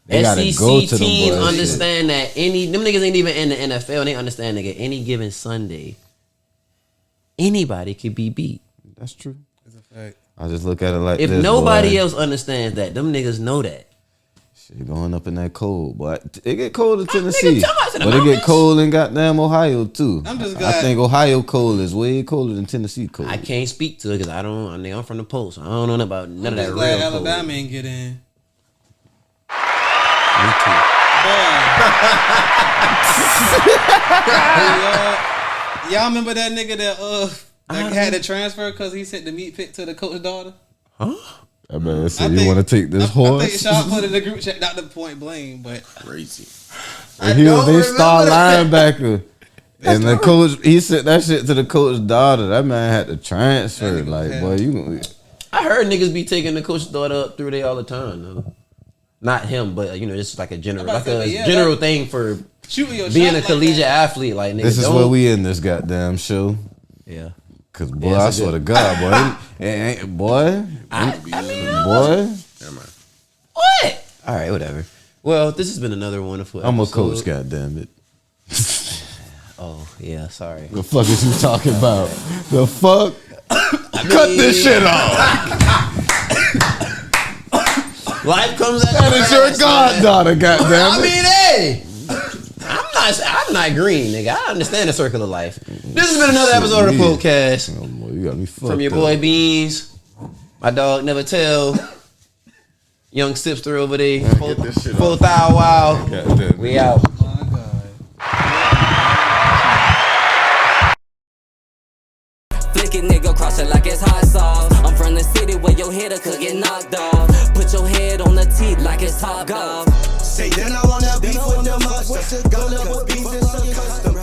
They gotta SEC go to them teams boys. understand that them niggas ain't even in the NFL. They understand that any given Sunday, anybody could be beat. That's true. That's a fact. I just look at it like If this, nobody boy. else understands that, them niggas know that. Shit, going up in that cold, boy. It get cold in Tennessee, but it get cold in goddamn Ohio too. I'm just glad. I think Ohio cold is way colder than Tennessee cold. I can't speak to it because I'm from the post. I don't know nothing about none of that real glad cold. Alabama ain't get in. Me too. Y'all remember that nigga that had to transfer because he sent the meat pic to the coach's daughter? Huh? That man said, you want to take this horse? I think Sean put it in the group chat, not the point blame, but crazy. And he was their star linebacker. And the coach, he sent that shit to the coach's daughter. That man had to transfer. Like, boy, you. I heard niggas be taking the coach's daughter up through there all the time. Though. Not him, but it's like a general, thing for being a collegiate athlete. Like, nigga, this is where we in this goddamn show. Yeah. Cause boy, I swear to God, boy, boy. What? All right, whatever. Well, this has been another wonderful episode. I'm a coach, goddamn it. Oh yeah, sorry. The fuck is you talking about? The fuck? Cut this shit off. Life comes at that is your goddaughter, goddamn it. I mean, hey, I'm not green, nigga. I understand the circle of life. This has been another episode of the podcast. Oh, boy, you got me fucked from your up. boy Beans, my dog Nevatell, young Sipster over there, full thou wow. We out. Flick it, nigga, cross it like it's hot sauce. I'm from the city where your hitter could get knocked off. Put your head on the teeth like it's Top Golf. Say then I wanna beef with them hustlers. Gonna put beans in some custom.